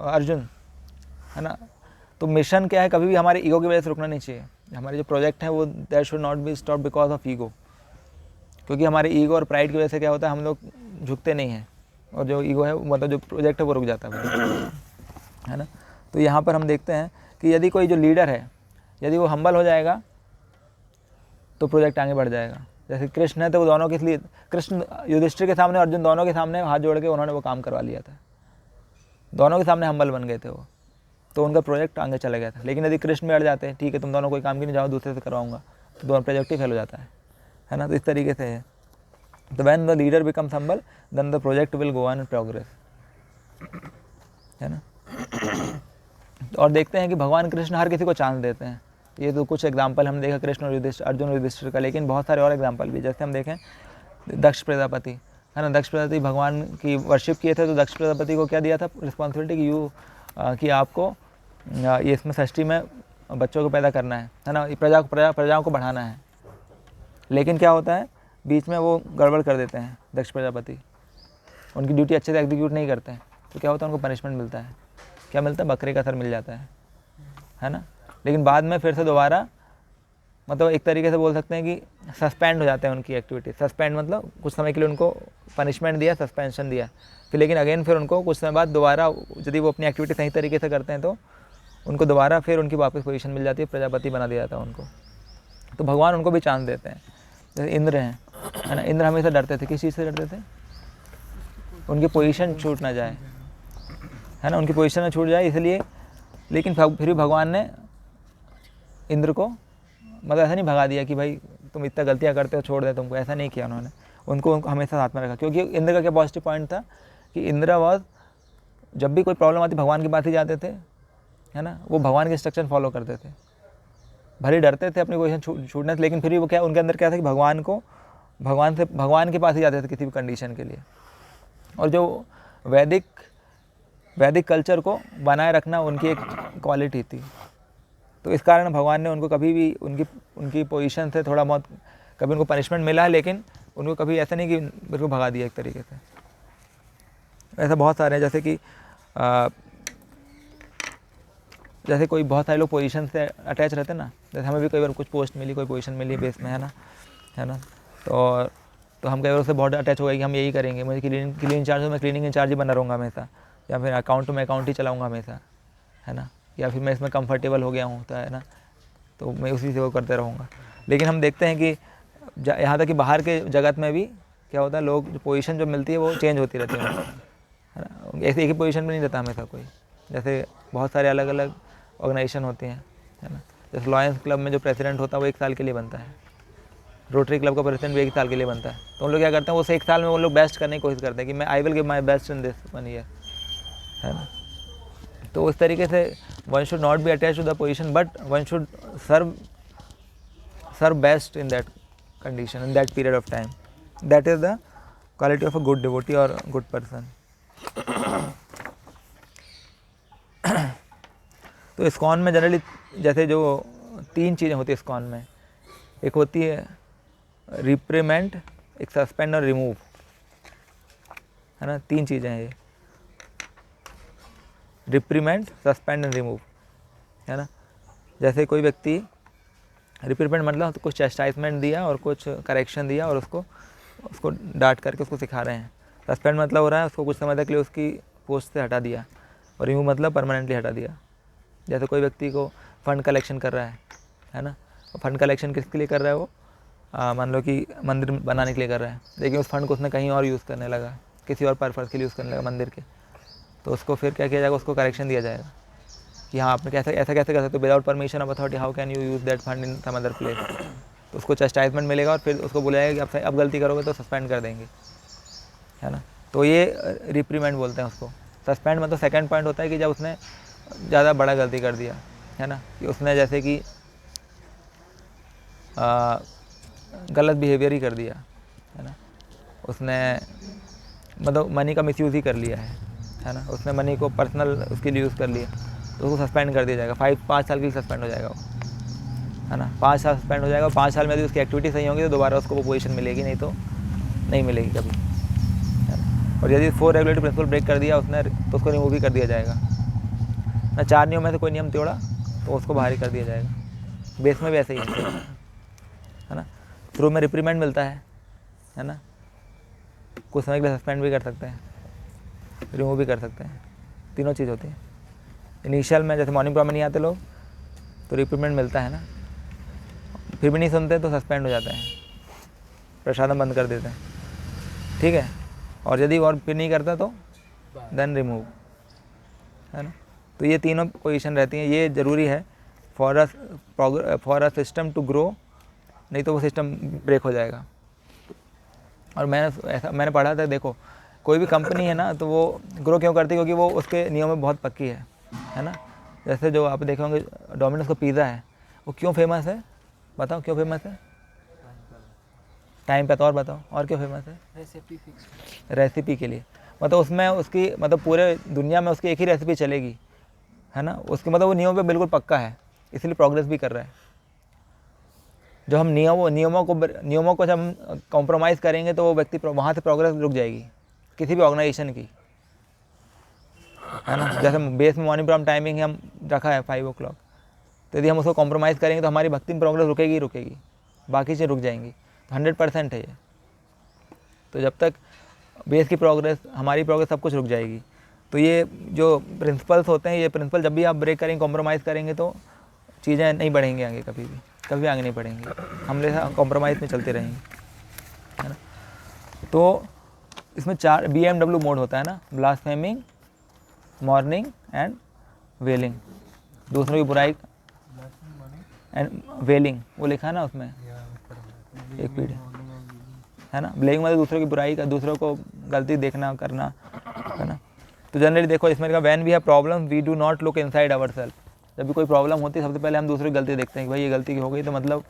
अर्जुन, है ना, तो मिशन क्या है, कभी भी हमारे ईगो की वजह से रुकना नहीं चाहिए। हमारे जो प्रोजेक्ट है वो that should not be stop because of ego, क्योंकि हमारे ईगो और प्राइड की वजह से क्या होता है, हम लोग झुकते नहीं हैं और जो ईगो है मतलब जो प्रोजेक्ट है वो रुक जाता है ना। तो यहाँ पर हम देखते हैं कि यदि कोई जो लीडर है, यदि वो हम्बल हो जाएगा तो प्रोजेक्ट आगे बढ़ जाएगा। जैसे कृष्ण है तो वो दोनों के लिए, कृष्ण युधिष्ठिर के सामने, अर्जुन दोनों के सामने हाथ जोड़ के उन्होंने वो काम करवा लिया था, दोनों के सामने हम्बल बन गए थे वो, तो उनका प्रोजेक्ट आगे चला गया था। लेकिन यदि कृष्ण बैठ जाते हैं, ठीक है तुम दोनों कोई काम की नहीं, जाओ दूसरे से करवाऊंगा, तो दोनों प्रोजेक्ट ही फेल हो जाता है ना। तो इस तरीके से है। तो when the leader becomes humble then the project will go on in progress, है ना। और देखते हैं कि भगवान कृष्ण हर किसी को चांस देते हैं। ये तो कुछ एग्जाम्पल हम देखा कृष्ण और युधिष्ठिर, अर्जुन और युधिष्ठिर का, लेकिन बहुत सारे और एग्जाम्पल भी, जैसे हम देखें दक्ष प्रजापति, है ना। दक्ष प्रजापति भगवान की वर्शिप किए थे, तो दक्ष प्रजापति को क्या दिया था रिस्पॉन्सिबिलिटी कि आपको ये इसमें सृष्टि में बच्चों को पैदा करना है ना, प्रजाओं को बढ़ाना है। लेकिन क्या होता है, बीच में वो गड़बड़ कर देते हैं दक्ष प्रजापति, उनकी ड्यूटी अच्छे से एग्जीक्यूट नहीं करते हैं, तो क्या होता है, उनको पनिशमेंट मिलता है। क्या मिलता है, बकरे का सर मिल जाता है ना। लेकिन बाद में फिर से दोबारा, मतलब एक तरीके से बोल सकते हैं कि सस्पेंड हो जाते हैं उनकी एक्टिविटी। सस्पेंड मतलब कुछ समय के लिए उनको पनिशमेंट दिया, सस्पेंशन दिया, फिर लेकिन अगेन फिर उनको कुछ समय बाद दोबारा, यदि वो अपनी एक्टिविटी सही तरीके से करते हैं तो उनको दोबारा फिर उनकी वापस पोजीशन मिल जाती है, प्रजापति बना दिया जाता है उनको। तो भगवान उनको भी चांस देते हैं। जैसे इंद्र हैं, है ना, इंद्र हमेशा डरते थे, किस चीज़ से डरते थे, उनकी पोजीशन छूट ना जाए, है ना, उनकी पोजीशन ना छूट जाए इसलिए। लेकिन फिर भी भगवान ने इंद्र को, मतलब ऐसा नहीं भगा दिया कि भाई तुम इतना गलतियाँ करते हो छोड़ दे तुमको, ऐसा नहीं किया उन्होंने, उनको हमेशा साथ में रखा। क्योंकि इंद्र का क्या पॉजिटिव पॉइंट था कि इंद्र वॉज, जब भी कोई प्रॉब्लम आती भगवान के पास ही जाते थे, है ना, वो भगवान के इंस्ट्रक्शन फॉलो करते थे। भले डरते थे अपनी पोजीशन छूटने से, लेकिन फिर भी वो क्या, उनके अंदर क्या था कि भगवान के पास ही जाते थे किसी भी कंडीशन के लिए। और जो वैदिक कल्चर को बनाए रखना उनकी एक क्वालिटी थी। तो इस कारण भगवान ने उनको कभी भी उनकी पोजीशन से थोड़ा बहुत कभी उनको पनिशमेंट मिला है, लेकिन उनको कभी ऐसा नहीं कि बिल्कुल भगा दिया एक तरीके से। ऐसा बहुत सारे हैं, जैसे कि जैसे कोई बहुत सारे लोग पोजीशन से अटैच रहते हैं ना, जैसे हमें भी कई बार कुछ पोस्ट मिली, कोई पोजीशन मिली बेस में, है ना, तो हम कई बार उससे बहुत अटैच हो गए कि हम यही करेंगे, मुझे क्लीन इंचार्ज हो, मैं क्लीनिंग इंचार्ज ही बना रहूँगा हमेशा, या फिर अकाउंट में अकाउंट ही चलाऊँगा हमेशा, है ना, या फिर मैं इसमें कंफर्टेबल हो गया हूँ, तो है ना, तो मैं उसी से वो करते रहूँगा। लेकिन हम देखते हैं कि यहाँ तक कि बाहर के जगत में भी क्या होता है, लोग जो पोजीशन जो मिलती है वो चेंज होती रहती है, ना, ऐसे एक ही पोजीशन में नहीं रहता हमेशा कोई। जैसे बहुत सारे अलग अलग ऑर्गेनाइजेशन होती हैं, है ना, जैसे लॉयंस क्लब में जो प्रेसिडेंट होता है वो 1 साल के लिए बनता है, रोटरी क्लब का प्रेसिडेंट भी 1 साल के लिए बनता है। तो उन लोग क्या करते हैं, वो 1 साल में वो लोग बेस्ट करने की कोशिश करते हैं कि मैं I will give my best in this 1 year, है ना। तो उस तरीके से one should not be attach to the position, but one should serve best in that condition, in that period of time. That is the quality of a good devotee और good person. तो ISKCON में generally जैसे जो 3 चीज़ें होती है ISKCON में, एक होती है रिप्रीमेंट, एक सस्पेंड और रिमूव, है ना, 3 चीज़ें हैं ये, रिप्रीमेंट, सस्पेंड एंड रिमूव, है ना। जैसे कोई व्यक्ति, रिप्रीमेंट मतलब तो कुछ चेस्टाइजमेंट दिया और कुछ करेक्शन दिया और उसको डांट करके उसको सिखा रहे हैं। सस्पेंड मतलब हो रहा है उसको कुछ समय तक लिए उसकी पोस्ट से हटा दिया, और रिमूव मतलब परमानेंटली हटा दिया। जैसे कोई व्यक्ति को फ़ंड कलेक्शन कर रहा है ना, फंड कलेक्शन किसके लिए कर रहा है वो, मान लो कि मंदिर बनाने के लिए कर रहा है, लेकिन उस फंड को उसने कहीं और यूज़ करने लगा, किसी और पर्पज़ के लिए यूज़ करने लगा मंदिर के, तो उसको फिर क्या किया जाएगा, उसको करेक्शन दिया जाएगा कि हाँ आपने ऐसा कैसे कर सकते हो, without permission of authority how can you use that fund in some other place. तो उसको चस्टाइजमेंट मिलेगा और फिर उसको बोला जाएगा कि अब गलती करोगे तो सस्पेंड कर देंगे, है ना। तो ये रिप्रीमेंट बोलते हैं उसको। सस्पेंड मतलब सेकंड पॉइंट होता है कि जब उसने ज़्यादा बड़ा गलती कर दिया, है ना, कि उसने जैसे कि गलत बिहेवियर ही कर दिया, है ना, उसने मतलब मनी का मिसयूज़ ही कर लिया है ना, उसने मनी को पर्सनल उसके लिए यूज़ कर लिया, तो उसको सस्पेंड कर दिया जाएगा। 5 साल के लिए सस्पेंड हो जाएगा वो, है ना, 5 साल सस्पेंड हो जाएगा। 5 साल में यदि उसकी एक्टिविटी सही होगी तो दोबारा उसको वो पोजीशन मिलेगी, नहीं तो नहीं मिलेगी कभी, है ना। और यदि 4 रेगुलेटरी प्रिंसिपल ब्रेक कर दिया उसने तो उसको रिमूव भी कर दिया जाएगा ना। 4 नियम में से कोई नियम तोड़ा तो उसको बाहर ही कर दिया जाएगा। बेस में भी ऐसे ही है ना। शुरू में रिप्रीमेंट मिलता है ना, कुछ समय के लिए सस्पेंड भी कर सकते हैं, रिमूव भी कर सकते हैं, तीनों चीज़ होती है। इनिशियल में जैसे मॉर्निंग प्रॉब्लम नहीं आते लोग तो रिप्रीमेंट मिलता है ना, फिर भी नहीं सुनते तो सस्पेंड हो जाते हैं, प्रसादम बंद कर देते हैं, ठीक है। और यदि और फिर नहीं करता तो देन रिमूव, है ना। तो ये तीनों पोजीशन रहती हैं, ये ज़रूरी है for a system to grow, नहीं तो वो सिस्टम ब्रेक हो जाएगा। और मैंने पढ़ा था, देखो कोई भी कंपनी है ना तो वो ग्रो क्यों करती है, क्योंकि वो उसके नियम में बहुत पक्की है ना। जैसे जो आप देखे होंगे डोमिनोज का पिज़्ज़ा है, वो क्यों फेमस है, बताओ क्यों फेमस है? टाइम पे। तो और बताओ और क्यों फेमस है? Recipe fix. रेसिपी के लिए, मतलब उसमें उसकी मतलब पूरे दुनिया में उसकी एक ही रेसिपी चलेगी, है ना। उसके मतलब वो नियमों पे बिल्कुल पक्का है, इसलिए प्रोग्रेस भी कर रहा है। जो हम नियमों को जब हम कॉम्प्रोमाइज़ करेंगे तो वो व्यक्ति वहाँ से प्रोग्रेस रुक जाएगी किसी भी ऑर्गेनाइजेशन की, है ना। जैसे बेस में मॉर्निंग प्रोग्राम टाइमिंग हम रखा है 5 o'clock, तो यदि हम उसको कॉम्प्रोमाइज़ करेंगे तो हमारी भक्ति में प्रोग्रेस रुकेगी ही रुकेगी, बाकी चीज़ें रुक जाएंगी। तो 100% है ये। तो जब तक बेस की प्रोग्रेस, हमारी प्रोग्रेस, सब कुछ रुक जाएगी। तो ये जो प्रिंसिपल्स होते हैं, ये प्रिंसिपल जब भी आप ब्रेक करेंगे, कॉम्प्रोमाइज़ करेंगे तो चीज़ें नहीं बढ़ेंगी आगे, कभी आगे नहीं बढ़ेंगी, हमेशा कॉम्प्रोमाइज़ में चलते रहेंगे, है ना। तो इसमें 4 BMW मोड होता है ना, ब्लास्फेमिंग, मॉर्निंग एंड वेलिंग, दूसरों की बुराई एंड वेलिंग, वो लिखा है ना उसमें एक पीढ़ी, है ना। ब्लेइंग मतलब दूसरों की बुराई का, दूसरों को गलती देखना करना, है ना। तो जनरली देखो इसमें लिखा when we have problem we do not look inside ourselves. जब भी कोई प्रॉब्लम होती है सबसे पहले हम दूसरों की गलती देखते हैं कि भाई ये गलती हो गई तो मतलब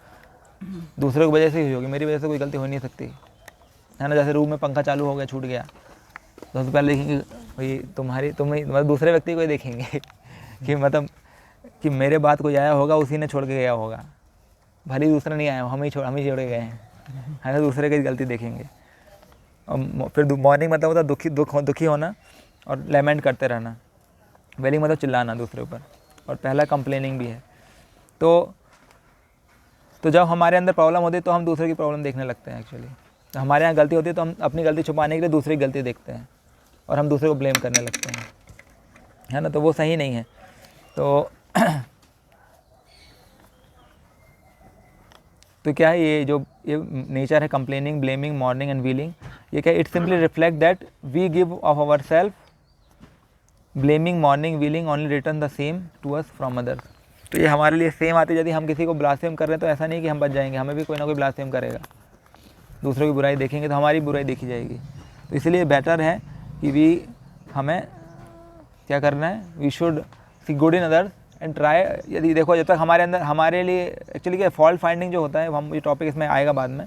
दूसरों की वजह से ही होगी, मेरी वजह से कोई गलती हो नहीं सकती, है ना। जैसे रूम में पंखा चालू हो गया, छूट गया, तो सबसे पहले देखेंगे भाई मतलब दूसरे व्यक्ति को ही देखेंगे कि मतलब कि मेरे बाद कोई आया होगा, उसी ने छोड़ के गया होगा, भले ही दूसरा नहीं आया हो, हम ही छोड़ के गए हैं, है ना। दूसरे की गलती देखेंगे। और फिर मॉर्निंग मतलब होता है दुखी होना और लेमेंट करते रहना। वेलिंग मतलब चिल्लाना दूसरे ऊपर, और पहला कंप्लेनिंग भी है। तो जब हमारे अंदर प्रॉब्लम होती है तो हम दूसरे की प्रॉब्लम देखने लगते हैं एक्चुअली। तो हमारे यहाँ गलती होती है तो हम अपनी गलती छुपाने के लिए दूसरी गलती देखते हैं और हम दूसरे को ब्लेम करने लगते हैं, है ना। तो वो सही नहीं है। तो क्या है ये ये नेचर है complaining, blaming, mourning and whining, ये क्या, it simply reflect that we give of our self, blaming, mourning, whining only return the same to us from others. तो ये हमारे लिए सेम आती है। यदि हम किसी को ब्लास्फेम कर रहे हैं तो ऐसा नहीं कि हम बच जाएंगे, हमें भी कोई ना कोई ब्लास्फेम करेगा। दूसरों की बुराई देखेंगे तो हमारी बुराई देखी जाएगी। तो इसलिए बेटर है कि हमें क्या करना है, we should see good in others and try. यदि देखो जब तक हमारे अंदर, हमारे लिए एक्चुअली क्या फॉल्ट फाइंडिंग जो होता है, हम ये टॉपिक इसमें आएगा बाद में,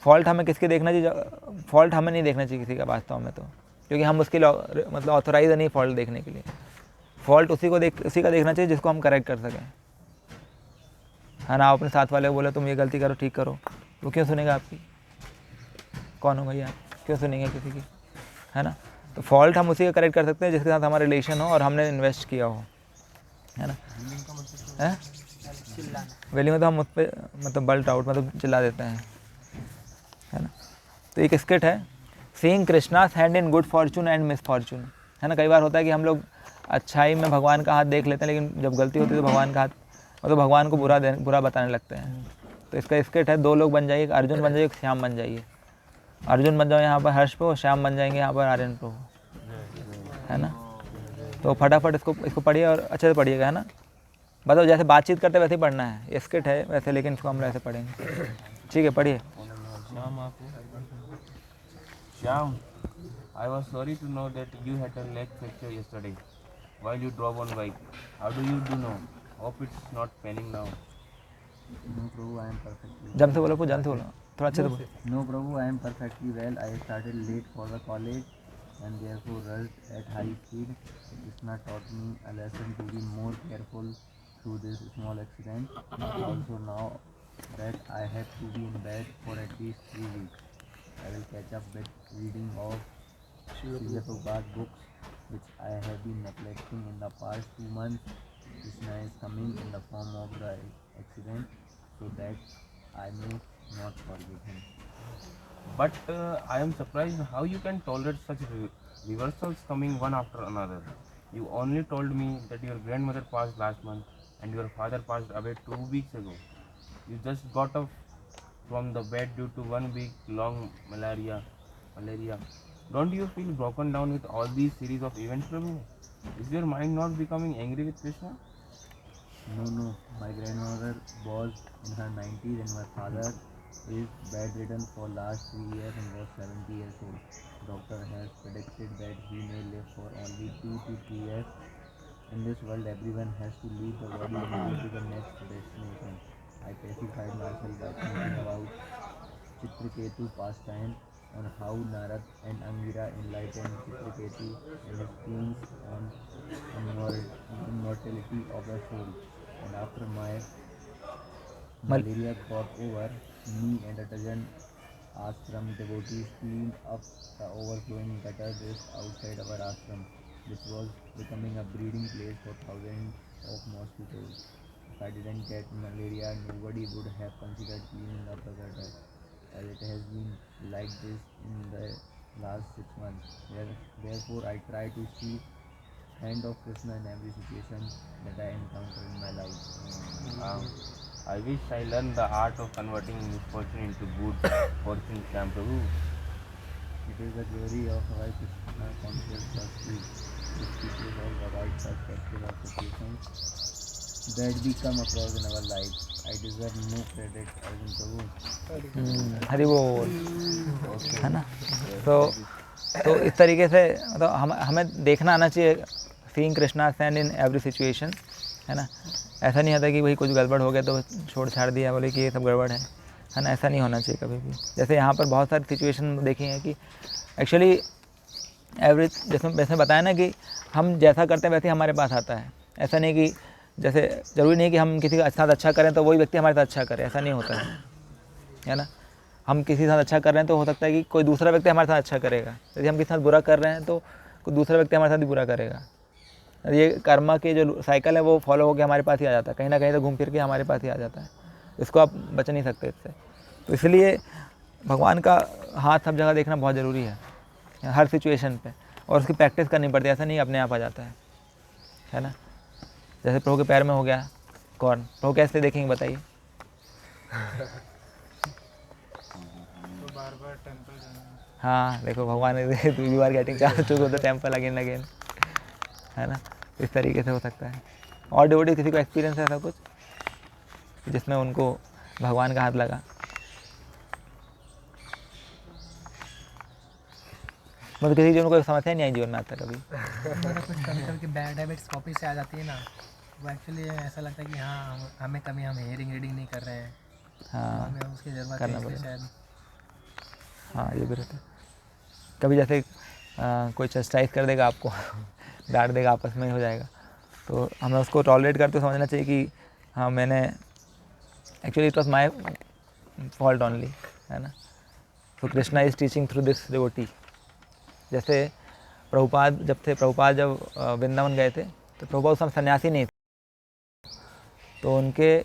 फॉल्ट हमें किसके देखना चाहिए, फॉल्ट हमें नहीं देखना चाहिए किसी का वास्तव में, तो क्योंकि हम उसके मतलब ऑथोराइज नहीं फॉल्ट देखने के लिए। फॉल्ट उसी का देखना चाहिए जिसको हम करेक्ट कर सकें, है ना। आप अपने साथ वाले को बोले तुम ये गलती करो, ठीक करो, वो क्यों सुनेगा आपकी? कौन हो भैया, क्यों सुनेंगे किसी की, है ना। तो फॉल्ट हम उसी का करेक्ट कर सकते हैं जिसके साथ हमारा रिलेशन हो और हमने इन्वेस्ट किया हो, है ना। वेलिंग में तो हम उस पर मतलब बल्ट आउट मतलब चिल्ला देते हैं, है ना। तो एक स्किट है, seeing Krishna's hand in good Fortune and miss Fortune, है ना। कई बार होता है कि हम लोग अच्छाई में भगवान का हाथ देख लेते हैं, लेकिन जब गलती होती है तो भगवान का हाथ, मतलब भगवान को बुरा बताने लगते हैं। तो इसका स्किट है, 2 लोग बन जाइए, अर्जुन बन जाइए, एक श्याम बन जाइए। अर्जुन बन जाओ यहाँ पर हर्ष पे, और श्याम बन जाएंगे यहाँ पर आर्यन पे, है ना। तो फटाफट इसको पढ़िए और अच्छे से पढ़िएगा, है ना। बताओ जैसे बातचीत करते वैसे ही पढ़ना है, ये स्किट है वैसे, लेकिन इसको हम ऐसे पढ़ेंगे, ठीक है। पढ़िए। Shyam, I was sorry to know that you had a leg fracture yesterday while you drove on bike. How do you do now? Hope it's not paining now. No, Prabhu, I am perfectly जम से बोलो, थोड़ा अच्छे से बोलो। No, Prabhu, I am perfectly well. I started late for the college and therefore rushed at high speed. Krishna taught me a lesson to be more careful through this small accident. Also, now that I have to be in bed for at least 3 weeks, I will catch up with reading of Srila Prabhupada books, which I have been neglecting in the past 2 months. Krishna is coming in the form of the accident, so that I may not forget him. But I am surprised how you can tolerate such reversals coming one after another. You only told me that your grandmother passed last month and your father passed away 2 weeks ago. You just got up from the bed due to 1 week long malaria. Don't you feel broken down with all these series of events, Prabhu? Is your mind not becoming angry with Krishna? No. My grandmother was in her 90s and my father is bedridden for last 3 years and was 70 years old. Doctor has predicted that he may live for only 2 to 3 years. In this world, everyone has to leave the body and go to the next destination. I pacified myself by thinking about Chitraketu pastime on how Narad and Angira enlightened Chitraketu and his teens on immortality of the soul. And after my malaria got over, me and a dozen ashram devotees cleaned up the overflowing gutter just outside our ashram, which was becoming a breeding place for thousands of mosquitoes. If I didn't get malaria, nobody would have considered cleaning up the gutter, as it has been like this in the last 6 months. Therefore, I try to see hand of Krishna in every situation that I encounter in my life. I wish I learned the art of converting misfortune into good fortune, Shyam Prabhu. It is the glory of our Krishna conscious pursuit, which teaches us the right perspective of situations that we come across in our life. I deserve no credit, Arjun Prabhu. Hari बोल, है ना। तो इस तरीके से मतलब हमें देखना आना चाहिए, seeing Krishna stand in every situation, है ना। ऐसा नहीं होता कि वही कुछ गड़बड़ हो गया तो छोड़ छाड़ दिया, बोले कि ये सब गड़बड़ है ना। ऐसा नहीं होना चाहिए कभी भी। जैसे यहाँ पर बहुत सारी सिचुएशन देखी हैं कि एक्चुअली एवरी, जैसे बताया ना कि हम जैसा करते हैं वैसे ही हमारे पास आता है। ऐसा नहीं कि जैसे ज़रूरी नहीं कि हम किसी के साथ अच्छा करें तो वही व्यक्ति हमारे साथ अच्छा करे, ऐसा नहीं होता है ना। हम किसी के साथ अच्छा कर रहे हैं तो हो सकता है कि कोई दूसरा व्यक्ति हमारे साथ अच्छा करेगा। यदि हम किसी के साथ बुरा कर रहे हैं तो कोई दूसरा व्यक्ति हमारे साथ भी बुरा करेगा। ये कर्मा के जो साइकिल है वो फॉलो होकर हमारे पास ही आ जाता है, कहीं ना कहीं तो घूम फिर के हमारे पास ही आ जाता है। इसको आप बच नहीं सकते इससे। तो इसलिए भगवान का हाथ सब जगह देखना बहुत ज़रूरी है, हर सिचुएशन पे, और उसकी प्रैक्टिस करनी पड़ती है। ऐसा नहीं अपने आप आ जाता है ना। जैसे प्रभु के पैर में हो गया कौन, प्रभु कैसे देखेंगे बताइए। तो बार-बार टेंपल जाना। हाँ देखो, भगवान you are getting chance to go the temple again again, है ना। इस तरीके से हो सकता है। और डिवोटी किसी को एक्सपीरियंस है ऐसा कुछ जिसमें उनको भगवान का हाथ लगा? मतलब किसी जीवन को समस्या नहीं आई जीवन में आता कभी? कुछ कभी की बैड हैबिट्स वापस से आ जाती है ना, वो एक्चुअली ऐसा लगता है कि हाँ हमें कभी हम हेयरिंग रीडिंग नहीं कर रहे हैं, हाँ हमें उसकी ज़रूरत करना है इसलिए पड़ेगा। शायद। हाँ ये भी रहता है। कभी जैसे कोई चस्टाइज कर देगा आपको डांट देगा, आपस में ही हो जाएगा, तो हमें उसको टॉलरेट करते समझना चाहिए कि हाँ मैंने actually it was my fault only, है ना। तो Krishna is teaching through this devotee. जैसे प्रभुपाद जब वृंदावन गए थे तो प्रभुपाद उस समय सन्यासी नहीं थे, तो उनके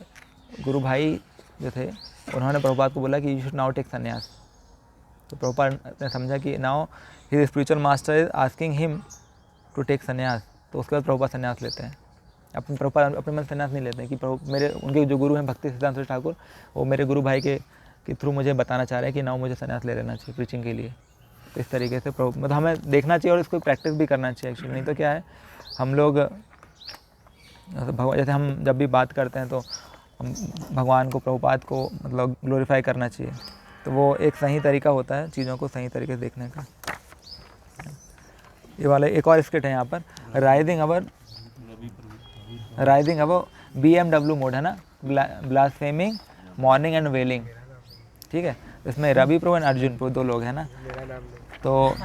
गुरु भाई जो थे उन्होंने प्रभुपाद को बोला कि you should now take sannyasa. तो प्रभुपाद ने समझा कि now his spiritual master is asking him to take sannyasa, तो उसके बाद प्रभुपाद सन्यास लेते हैं। प्रभुपाद अपने मन सन्यास नहीं लेते हैं कि उनके जो गुरु हैं भक्ति सिद्धांत ठाकुर, वो मेरे गुरु भाई के थ्रू मुझे बताना चाह रहे हैं कि नाउ मुझे सन्यास ले लेना चाहिए प्रीचिंग के लिए। तो इस तरीके से मतलब हमें देखना चाहिए और इसको प्रैक्टिस भी करना चाहिए एक्चुअली। नहीं तो क्या है, हम लोग जैसे हम जब भी बात करते हैं तो हम भगवान को, प्रभुपाद को मतलब ग्लोरीफाई करना चाहिए। तो वो एक सही तरीका होता है चीज़ों को सही तरीके से देखने का। ये वाला एक और स्किट है यहाँ पर, राइजिंग अबव BMW मोड, है ना, ब्लास्फेमिंग, मॉर्निंग एंड वेलिंग। ठीक है, इसमें रवि प्रभु एंड अर्जुन प्रभु 2 लोग हैं ना। तो है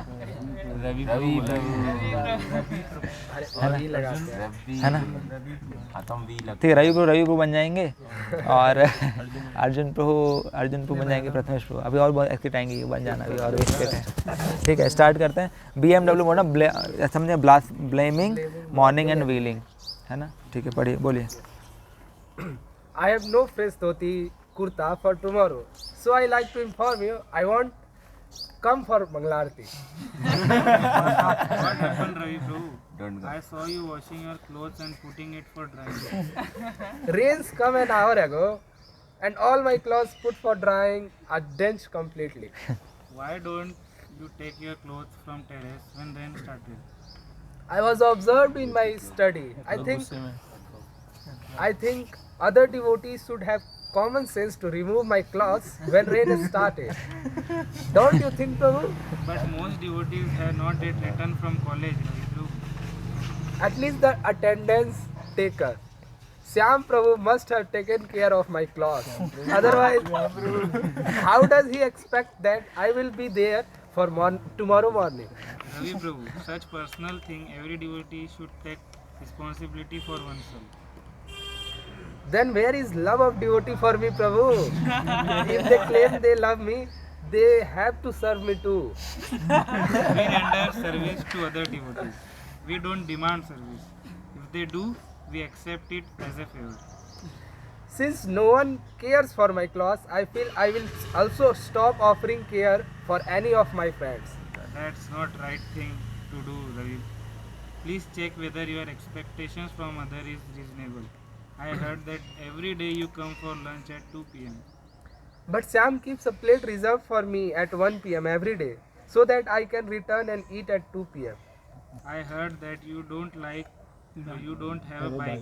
ना, ठीक है, रवि प्रभु बन जाएंगे और अर्जुन प्रभु बन जाएंगे प्रथमेश प्रभु। अभी और बहुत एक्सिट आएंगे, बन जाना अभी और स्किट है। ठीक है, स्टार्ट करते हैं। BMW मोड ना, समझे, ब्लेमिंग, मॉर्निंग एंड वेलिंग, है ना। ठीक है, पढ़िए, बोलिए। I have no fresh dhoti kurta for tomorrow, so I like to inform you I won't come for Mangalarti. What happened, Ravi Prabhu? I saw you washing your clothes and putting it for drying. Rains come an hour ago. and all my clothes put for drying are drenched completely. Why don't you take your clothes from terrace when rain started? I was observed in my study. I think other devotees should have common sense to remove my clothes when rain started. Don't you think, Prabhu? But most devotees have not yet returned from college, Ravi Prabhu. At least the attendance taker. Syam Prabhu must have taken care of my clothes. Otherwise, how does he expect that I will be there for tomorrow morning? Ravi Prabhu, such personal thing every devotee should take responsibility for oneself. Then where is love of devotee for me, Prabhu? If they claim they love me, they have to serve me too. We render service to other devotees. We don't demand service. If they do, we accept it as a favor. Since no one cares for my clothes, I feel I will also stop offering care for any of my friends. That's not right thing to do, Ravi. Please check whether your expectations from others is reasonable. I heard that every day you come for lunch at 2 p.m. But Sam keeps a plate reserved for me at 1 p.m. every day so that I can return and eat at 2 p.m. I heard that you don't have a bike.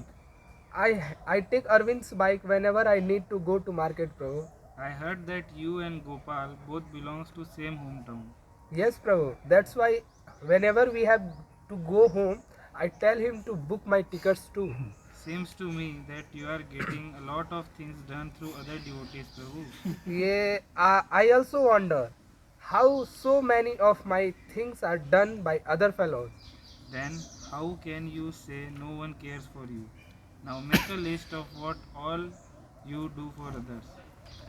I take Arvind's bike whenever I need to go to market, Prabhu. I heard that you and Gopal both belongs to same hometown. Yes, Prabhu. That's why whenever we have to go home, I tell him to book my tickets too. Seems to me that you are getting a lot of things done through other devotees, Prabhu. Yeah, I also wonder how so many of my things are done by other fellows. Then how can you say no one cares for you? Now make a list of what all you do for others.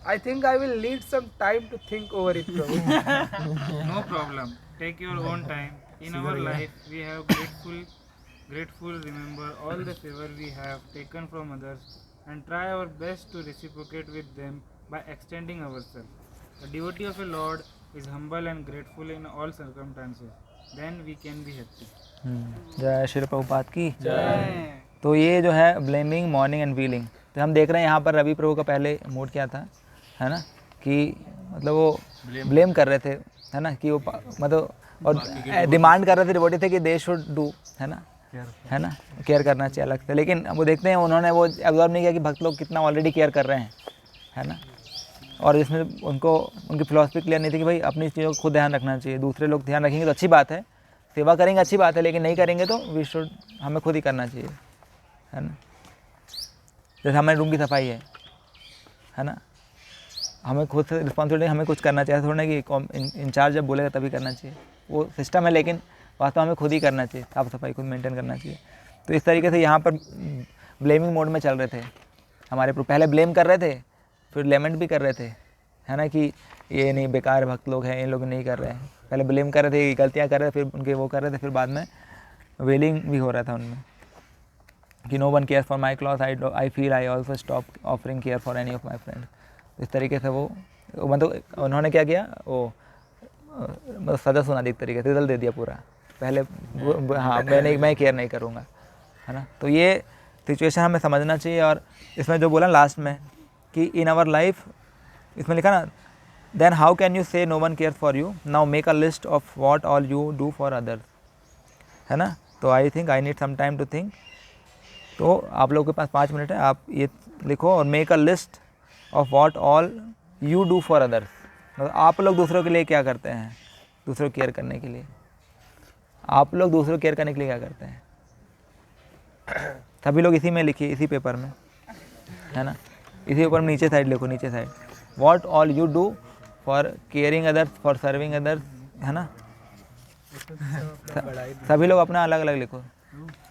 I think I will need some time to think over it, Prabhu. No problem. Take your own time. In our life, we have grateful remember all the favor we have taken from others and try our best to reciprocate with them by extending ourselves. A devotee of a Lord is humble and grateful in all circumstances. Then we can be happy. जय श्री प्रभुपाद की तो ये जो है blaming mourning and wheeling, तो हम देख रहे हैं यहाँ पर रवि प्रभु का पहले मूड क्या था, है ना, कि मतलब वो ब्लेम कर रहे थे, है ना, कि वो मतलब और डिमांड कर रहे थे डिवोटी थे कि दे शुड डू, है ना, केयर करना चाहिए अलग से। लेकिन वो देखते हैं उन्होंने वो एब्जॉर्व नहीं किया कि भक्त लोग कितना ऑलरेडी केयर कर रहे हैं, है ना, और इसमें उनको उनकी फिलॉसफी क्लियर नहीं थी कि भाई अपनी चीज़ों को खुद ध्यान रखना चाहिए, दूसरे लोग ध्यान रखेंगे तो अच्छी बात है, सेवा करेंगे अच्छी बात है, लेकिन नहीं करेंगे तो वी शुड हमें खुद ही करना चाहिए, है ना। जैसे हमारे रूम की सफाई है ना, हमें खुद से रिस्पॉन्सिबिलिटी, हमें कुछ करना चाहिए, थोड़ा कि इंचार्ज जब बोलेगा तभी करना चाहिए, वो सिस्टम है, लेकिन वास्तव हमें खुद ही करना चाहिए, साफ सफाई खुद मेंटेन करना चाहिए। तो इस तरीके से यहाँ पर ब्लेमिंग मोड में चल रहे थे हमारे, पहले ब्लेम कर रहे थे, फिर लेमेंट भी कर रहे थे, है ना, कि ये नहीं बेकार भक्त लोग हैं, इन लोग नहीं कर रहे हैं। पहले ब्लेम कर रहे थे, गलतियाँ कर रहे थे, फिर उनके वो कर रहे थे, फिर बाद में वेलिंग भी हो रहा था उनमें कि no one care for my cloth, I feel I also stop offering care for any of my friend. इस तरीके से वो मतलब उन्होंने क्या किया, वो मतलब सजा सुना दी एक तरीके से, रिजल्ट दे दिया पूरा, पहले हाँ मैं केयर नहीं करूँगा, है ना। तो ये सिचुएशन हमें समझना चाहिए। और इसमें जो बोला लास्ट में कि इन आवर लाइफ, इसमें लिखा ना, then how can you say no one care for you, now make a list of what all you do for others, है ना। तो I think I need some time to think. तो आप लोगों के पास 5 मिनट है, आप ये लिखो और make a list of what all you do for others, मतलब आप लोग दूसरों के लिए क्या करते हैं, दूसरों को केयर करने के लिए, आप लोग दूसरों को केयर करने के लिए क्या करते हैं, सभी लोग इसी में लिखिए, इसी पेपर में, है ना, इसी पेपर में नीचे साइड लिखो, नीचे side what all you do for caring others, for serving others, है ना। सभी लोग अपना अलग अलग लिखो,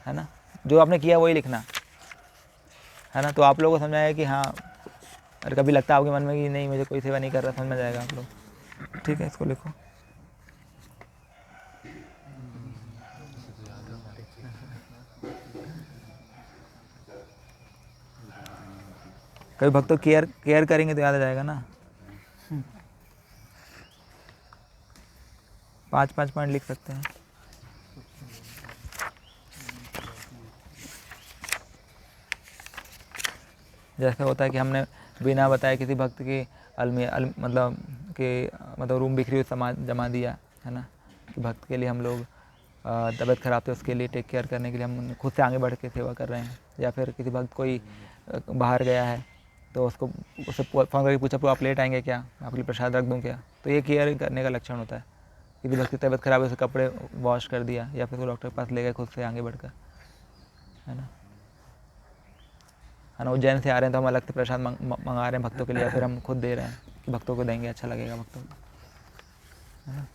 है ना, जो आपने किया वही लिखना, है ना। तो आप लोगों को समझाया कि हाँ, अगर कभी लगता है आपके मन में कि नहीं मुझे कोई सेवा नहीं कर रहा, समझ में जाएगा आप लोग, ठीक है। इसको लिखो। कभी भक्तों केयर करेंगे तो याद आ जाएगा ना। 5-5 पॉइंट लिख सकते हैं। जैसे होता है कि हमने बिना बताए किसी भक्त की मतलब रूम बिखरी हुई सामान जमा दिया, है ना, कि भक्त के लिए हम लोग तबीयत ख़राब थी उसके लिए टेक केयर करने के लिए हम खुद से आगे बढ़ के सेवा कर रहे हैं। या फिर किसी भक्त कोई बाहर गया है तो उससे फ़ोन करके पूछा आप लेट आएंगे क्या, आपके लिए प्रसाद रख दूँ क्या, तो ये केयर करने का लक्षण होता है। किसी भक्त की तबीयत ख़राब है, उसे कपड़े वॉश कर दिया या फिर डॉक्टर के पास ले गए खुद से आगे बढ़कर, है ना। उज्जैन से आ रहे हैं तो हम अलग से प्रसाद मंगा रहे हैं भक्तों के लिए, या फिर हम खुद दे रहे हैं कि भक्तों को देंगे, अच्छा लगेगा भक्तों को, है ना।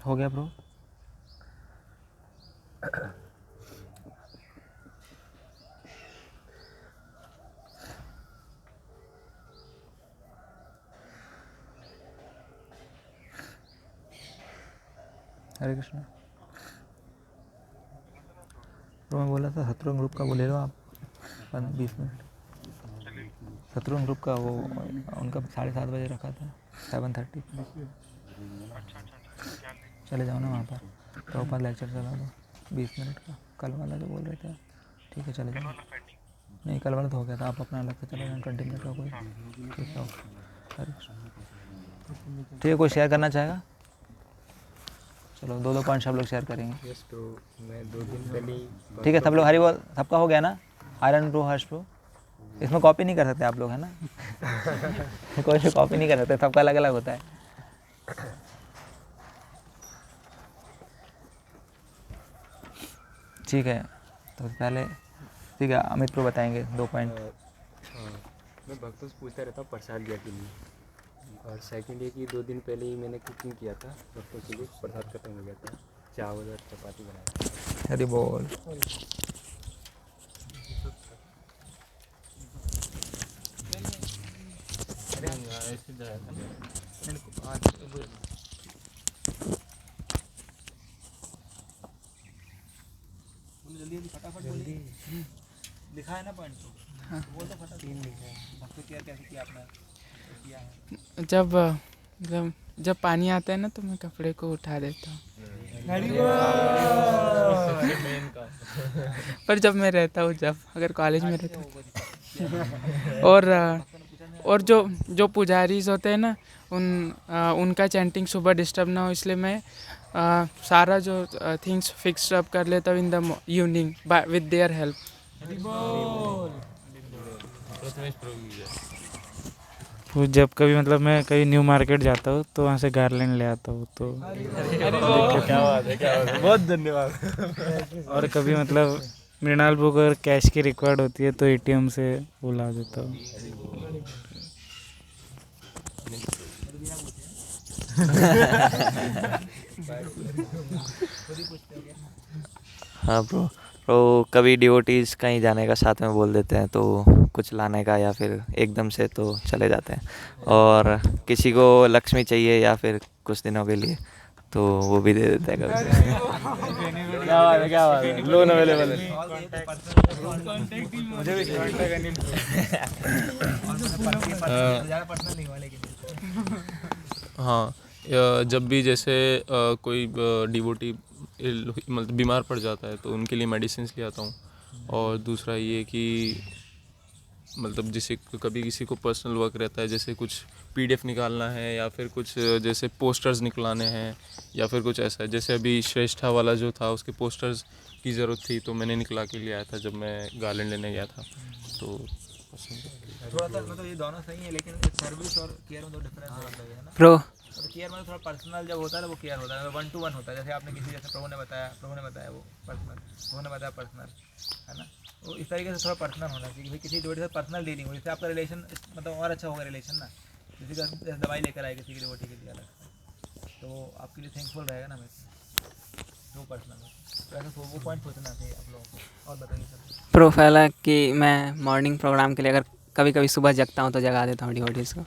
हो गया ब्रो। हरे कृष्णा। तो मैं बोला था शत्रुघ्न ग्रुप का वो ले लो आप 20 मिनट। शत्रुघ्न ग्रुप का वो उनका 7:30 बजे रखा था 7:30। चले जाओ ना वहाँ पर, प्रभुपाद लेक्चर चला दो 20 मिनट का। कल वाला जो बोल रहे थे, ठीक है चले जाओ। नहीं कल वाला तो हो गया था, आप अपना अलग से चले जाओ 20 मिनट का कोई, ठीक है ओके। ठीक है, कोई शेयर करना चाहेगा? चलो 2-2 पॉइंट सब लोग शेयर करेंगे। यस ब्रो, मैं 2 दिन पहले ठीक है, सब लोग हरी बोल, सबका हो गया ना? आयरन प्रो, हर्ष प्रो, इसमें कॉपी नहीं कर सकते आप लोग, है ना। कोई भी कॉपी नहीं कर सकते, सबका अलग अलग होता है। ठीक है, तो पहले ठीक है अमित प्रो बताएंगे 2 पॉइंट। मैं भक्तों से पूछता रहता हूँ प्रसाद लिया के लिए, और सेकंड ये कि 2 दिन पहले ही मैंने कुकिंग किया था भक्तों के लिए, प्रसाद खत्म हो गया था, चावल और चपाती बनाया। हरी बोल। जल्दी लिखा है ना पॉइंट तो, वो तो फटाफट 3 लिखा है। भक्तों केयर कैसे किया आपने? किया है जब पानी आता है ना तो मैं कपड़े को उठा देता हूँ। पर जब मैं रहता हूँ, जब अगर कॉलेज में रहता हूँ और जो पुजारीज होते हैं ना, उनका चैंटिंग सुबह डिस्टर्ब ना हो, इसलिए मैं सारा जो थिंग्स फिक्स अप कर लेता हूँ in the evening with their help. तो जब कभी मतलब मैं कभी न्यू मार्केट जाता हूँ तो वहाँ से गार्लैंड ले आता हूँ, तो क्या बात है, बहुत धन्यवाद। और कभी मतलब मृणाल बुक अगर कैश की रिक्वायर्ड होती है तो एटीएम से वो ला देता हूँ। हाँ ब्रो, तो कभी डिवोटीज कहीं जाने का साथ में बोल देते हैं तो कुछ लाने का, या फिर एकदम से तो चले जाते हैं। और किसी को लक्ष्मी चाहिए या फिर कुछ दिनों के लिए तो वो भी दे देते हैं कभी। क्या बात है, क्या बात है, लोन अवेलेबल है। मुझे भी हाँ, जब भी जैसे कोई डिवोटी मतलब बीमार पड़ जाता है तो उनके लिए मेडिसिन ले आता हूँ। और दूसरा ये कि मतलब जैसे कभी किसी को पर्सनल वर्क रहता है, जैसे कुछ पीडीएफ निकालना है या फिर कुछ जैसे पोस्टर्स निकलाने हैं या फिर कुछ ऐसा है, जैसे अभी श्रेष्ठा वाला जो था उसके पोस्टर्स की ज़रूरत थी तो मैंने निकला के लिए आया था जब मैं गार्लैंड लेने गया था। तो थोड़ा सा मतलब ये दोनों सही है, लेकिन सर्विस और केयर में तो डिफरेंस है ना। प्रो तो केयर में थोड़ा पर्सनल जब होता है ना वो केयर होता है, 1-to-1 होता है। जैसे आपने किसी, जैसे प्रभु ने बताया वो पर्सनल, प्रभु ने बताया पर्सनल, है ना। तो इस तरीके से थोड़ा पर्सनल होना चाहिए, भाई किसी डिवोटी से पर्सनल डीलिंग हो, जिससे आपका रिलेशन मतलब और अच्छा होगा रिलेशन ना। किसी का जैसे दवाई लेकर आए किसी की डिवोटी के लिए अलग से, तो वो आपके लिए थैंकफुल रहेगा ना हमेशा, जो पर्सनल है। तो ऐसा वो पॉइंट सोचना चाहिए आप लोगों को। और बताइए सर। प्रूफ है कि मैं मॉर्निंग प्रोग्राम के लिए अगर कभी कभी सुबह जगता हूँ तो जगा देता हूँ डिवोटीज़ को।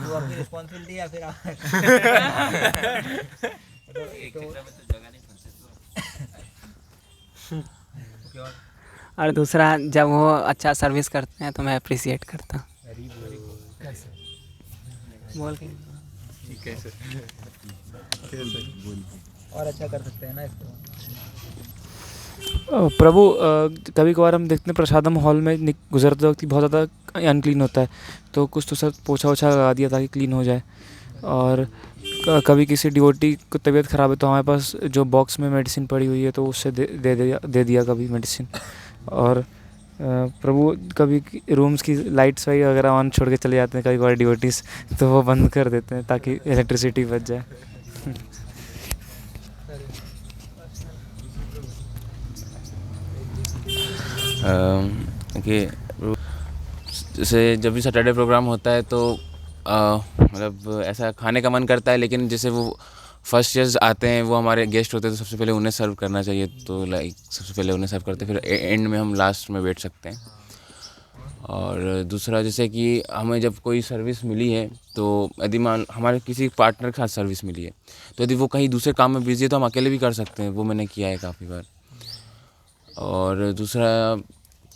वो आपकी रिस्पॉन्सिबिलिटी या फिर आप और दूसरा, जब वो अच्छा सर्विस करते हैं तो मैं अप्रिसिएट करता हूँ। बोल के ठीक है सर, और अच्छा कर सकते हैं ना इसको। प्रभु कभी कभार हम देखते हैं प्रसादम हॉल में गुजरते वक्त बहुत ज़्यादा अनक्लीन होता है, तो कुछ तो सर पोछा वोछा लगा दिया ताकि क्लीन हो जाए। और कभी किसी डिवोटी को तबीयत ख़राब है तो हमारे पास जो बॉक्स में मेडिसिन पड़ी हुई है तो उससे दे दिया कभी मेडिसिन। और प्रभु कभी रूम्स की लाइट्स वगैरह ऑन छोड़ के चले जाते हैं कभी कभार डिवोटीज़, तो वो बंद कर देते हैं ताकि इलेक्ट्रिसिटी बच जाए। कि जैसे जब भी सैटरडे प्रोग्राम होता है तो मतलब ऐसा खाने का मन करता है, लेकिन जैसे वो फर्स्ट ईयर्स आते हैं, वो हमारे गेस्ट होते हैं, तो सबसे पहले उन्हें सर्व करना चाहिए। तो लाइक सबसे पहले उन्हें सर्व करते हैं, फिर एंड में हम लास्ट में बैठ सकते हैं। और दूसरा, जैसे कि हमें जब कोई सर्विस मिली है, तो यदि मान हमारे किसी पार्टनर के साथ सर्विस मिली है, तो यदि वो कहीं दूसरे काम में बिजी है तो हम अकेले भी कर सकते हैं। वो मैंने किया है काफ़ी बार। और दूसरा,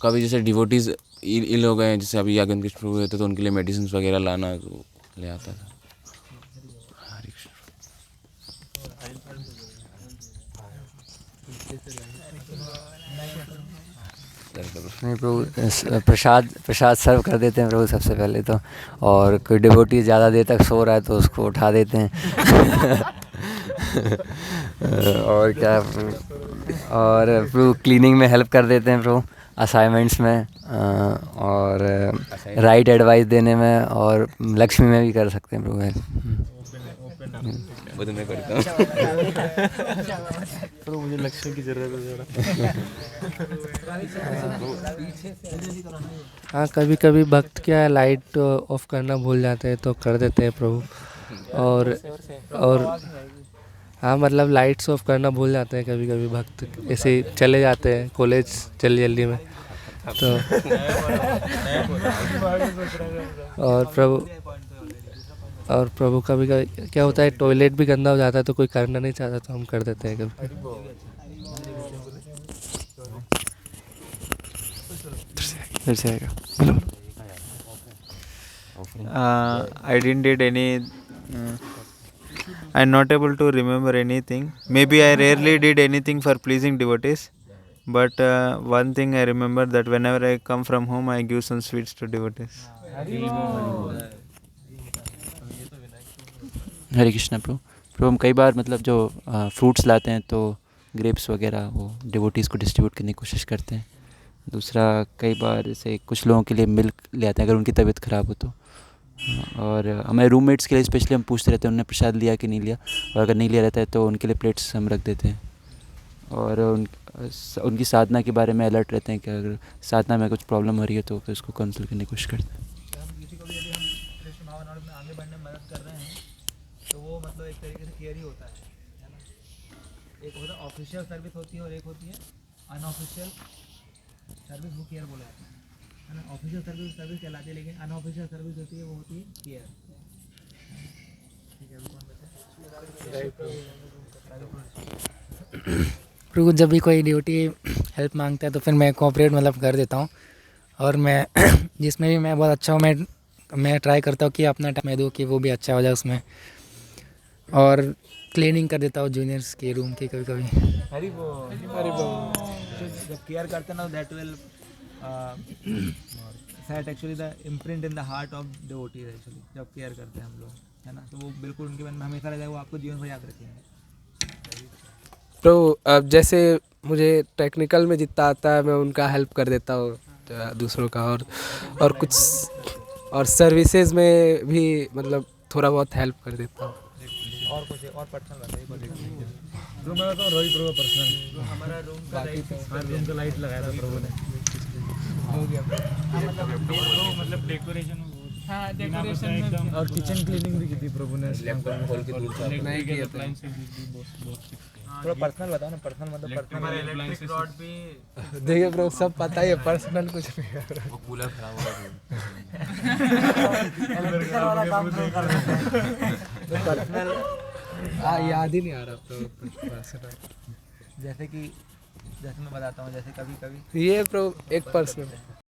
कभी जैसे डिवोटीज़ इल हो गए, जैसे अभी यागन कृष्ण हुए थे, तो उनके लिए मेडिसिन वगैरह लाना तो ले आता था। हरे कृष्ण। नहीं प्रभु, प्रसाद सर्व कर देते हैं प्रभु सबसे पहले तो। और कोई डिवोटी ज़्यादा देर तक सो रहा है तो उसको उठा देते हैं। और क्या, और प्रभु क्लीनिंग में हेल्प कर देते हैं प्रभु, असाइनमेंट्स में, और राइट एडवाइस देने में, और लक्ष्मी में भी कर सकते हैं प्रभु हेल्प। वो तो मैं करता हूँ। तो मुझे लक्ष्मी की ज़रूरत है ज़रा। हाँ, कभी कभी भक्त क्या लाइट ऑफ करना भूल जाते हैं तो कर देते हैं प्रभु। और हाँ, मतलब लाइट्स ऑफ करना भूल जाते हैं कभी कभी भक्त, ऐसे चले जाते हैं कॉलेज जल्दी में तो। और प्रभु कभी क्या होता है, टॉयलेट भी गंदा हो जाता है तो कोई करना नहीं चाहता तो हम कर देते हैं कभी। फिर से आएगा। I didn't did any. I'm not able to remember anything. Maybe I rarely did anything for pleasing devotees. But one thing I remember, that whenever I come from home, I give some sweets to devotees. हरे कृष्णा प्रभु, हम कई बार मतलब जो fruits लाते हैं तो grapes वगैरह वो devotees को distribute करने की कोशिश करते हैं। दूसरा, कई बार जैसे कुछ लोगों के लिए मिल्क ले आते हैं अगर उनकी तबीयत ख़राब हो तो। और हमारे रूममेट्स के लिए स्पेशली हम पूछते रहते हैं उन्होंने प्रसाद लिया कि नहीं लिया, और अगर नहीं लिया रहता है तो उनके लिए प्लेट्स हम रख देते हैं। और उनकी साधना के बारे में अलर्ट रहते हैं कि अगर साधना में कुछ प्रॉब्लम हो रही है तो फिर उसको काउंसिल करने की कोशिश करते हैं। आगे बढ़ने में मदद कर रहे हैं तो वो मतलब एक तरीके से केयर ही होता है ना। एक होता है ऑफिशियल सर्विस होती है और एक होती है अनऑफिशियल सर्विस, वो केयर बोला जाता है ना। ऑफिशियल सर्विस कहलाती है, लेकिन अनऑफिशियल सर्विस होती है वो होती है केयर। ठीक है, अभी कौन बचा? प्रभु, जब भी कोई ड्यूटी हेल्प मांगता है तो फिर मैं कोऑपरेट मतलब कर देता हूँ। और मैं जिसमें भी मैं बहुत अच्छा हूँ, मैं ट्राई करता हूँ कि अपना टाइम दूँ कि वो भी अच्छा हो जाए उसमें। और क्लीनिंग कर देता हूँ जूनियर्स के रूम की कभी कभी। जब केयर करते हैं ना, that will set actually the imprint in the heart of devotees actually. जब केयर करते हैं हम लोग, है ना, तो वो बिल्कुल उनके मन में हमेशा रह जाएगा, वो आपको जीवन भर याद रखेंगे। तो अब जैसे मुझे टेक्निकल में जितना आता है मैं उनका हेल्प कर देता हूँ दूसरों का, और कुछ और सर्विसेज में भी मतलब थोड़ा बहुत हेल्प कर देता हूँ। और कुछ और पर्सनल बताइए। रूम में तो रोहित प्रभु पर्सनल हमारा रूम का रूम का लाइट लगाया था प्रभु ने, हो गया मतलब डेकोरेशन हाँ डेकोरेशन में और किचन क्लीनिंग भी की थी प्रभु ने। खोल के दूर से नहीं किया था। थोड़ा पर्सनल बताओ ना, पर्सनल मतलब पर्सनल इलेक्ट्रिक रॉड भी देखिए प्रभु सब पता ही है, पर्सनल कुछ नहीं है। वो कूलर खराब हो गया पर्सनल याद ही नहीं आ रहा पर्सनल। जैसे मैं बताता हूँ, जैसे कभी कभी ये प्रभु एक पर्सनल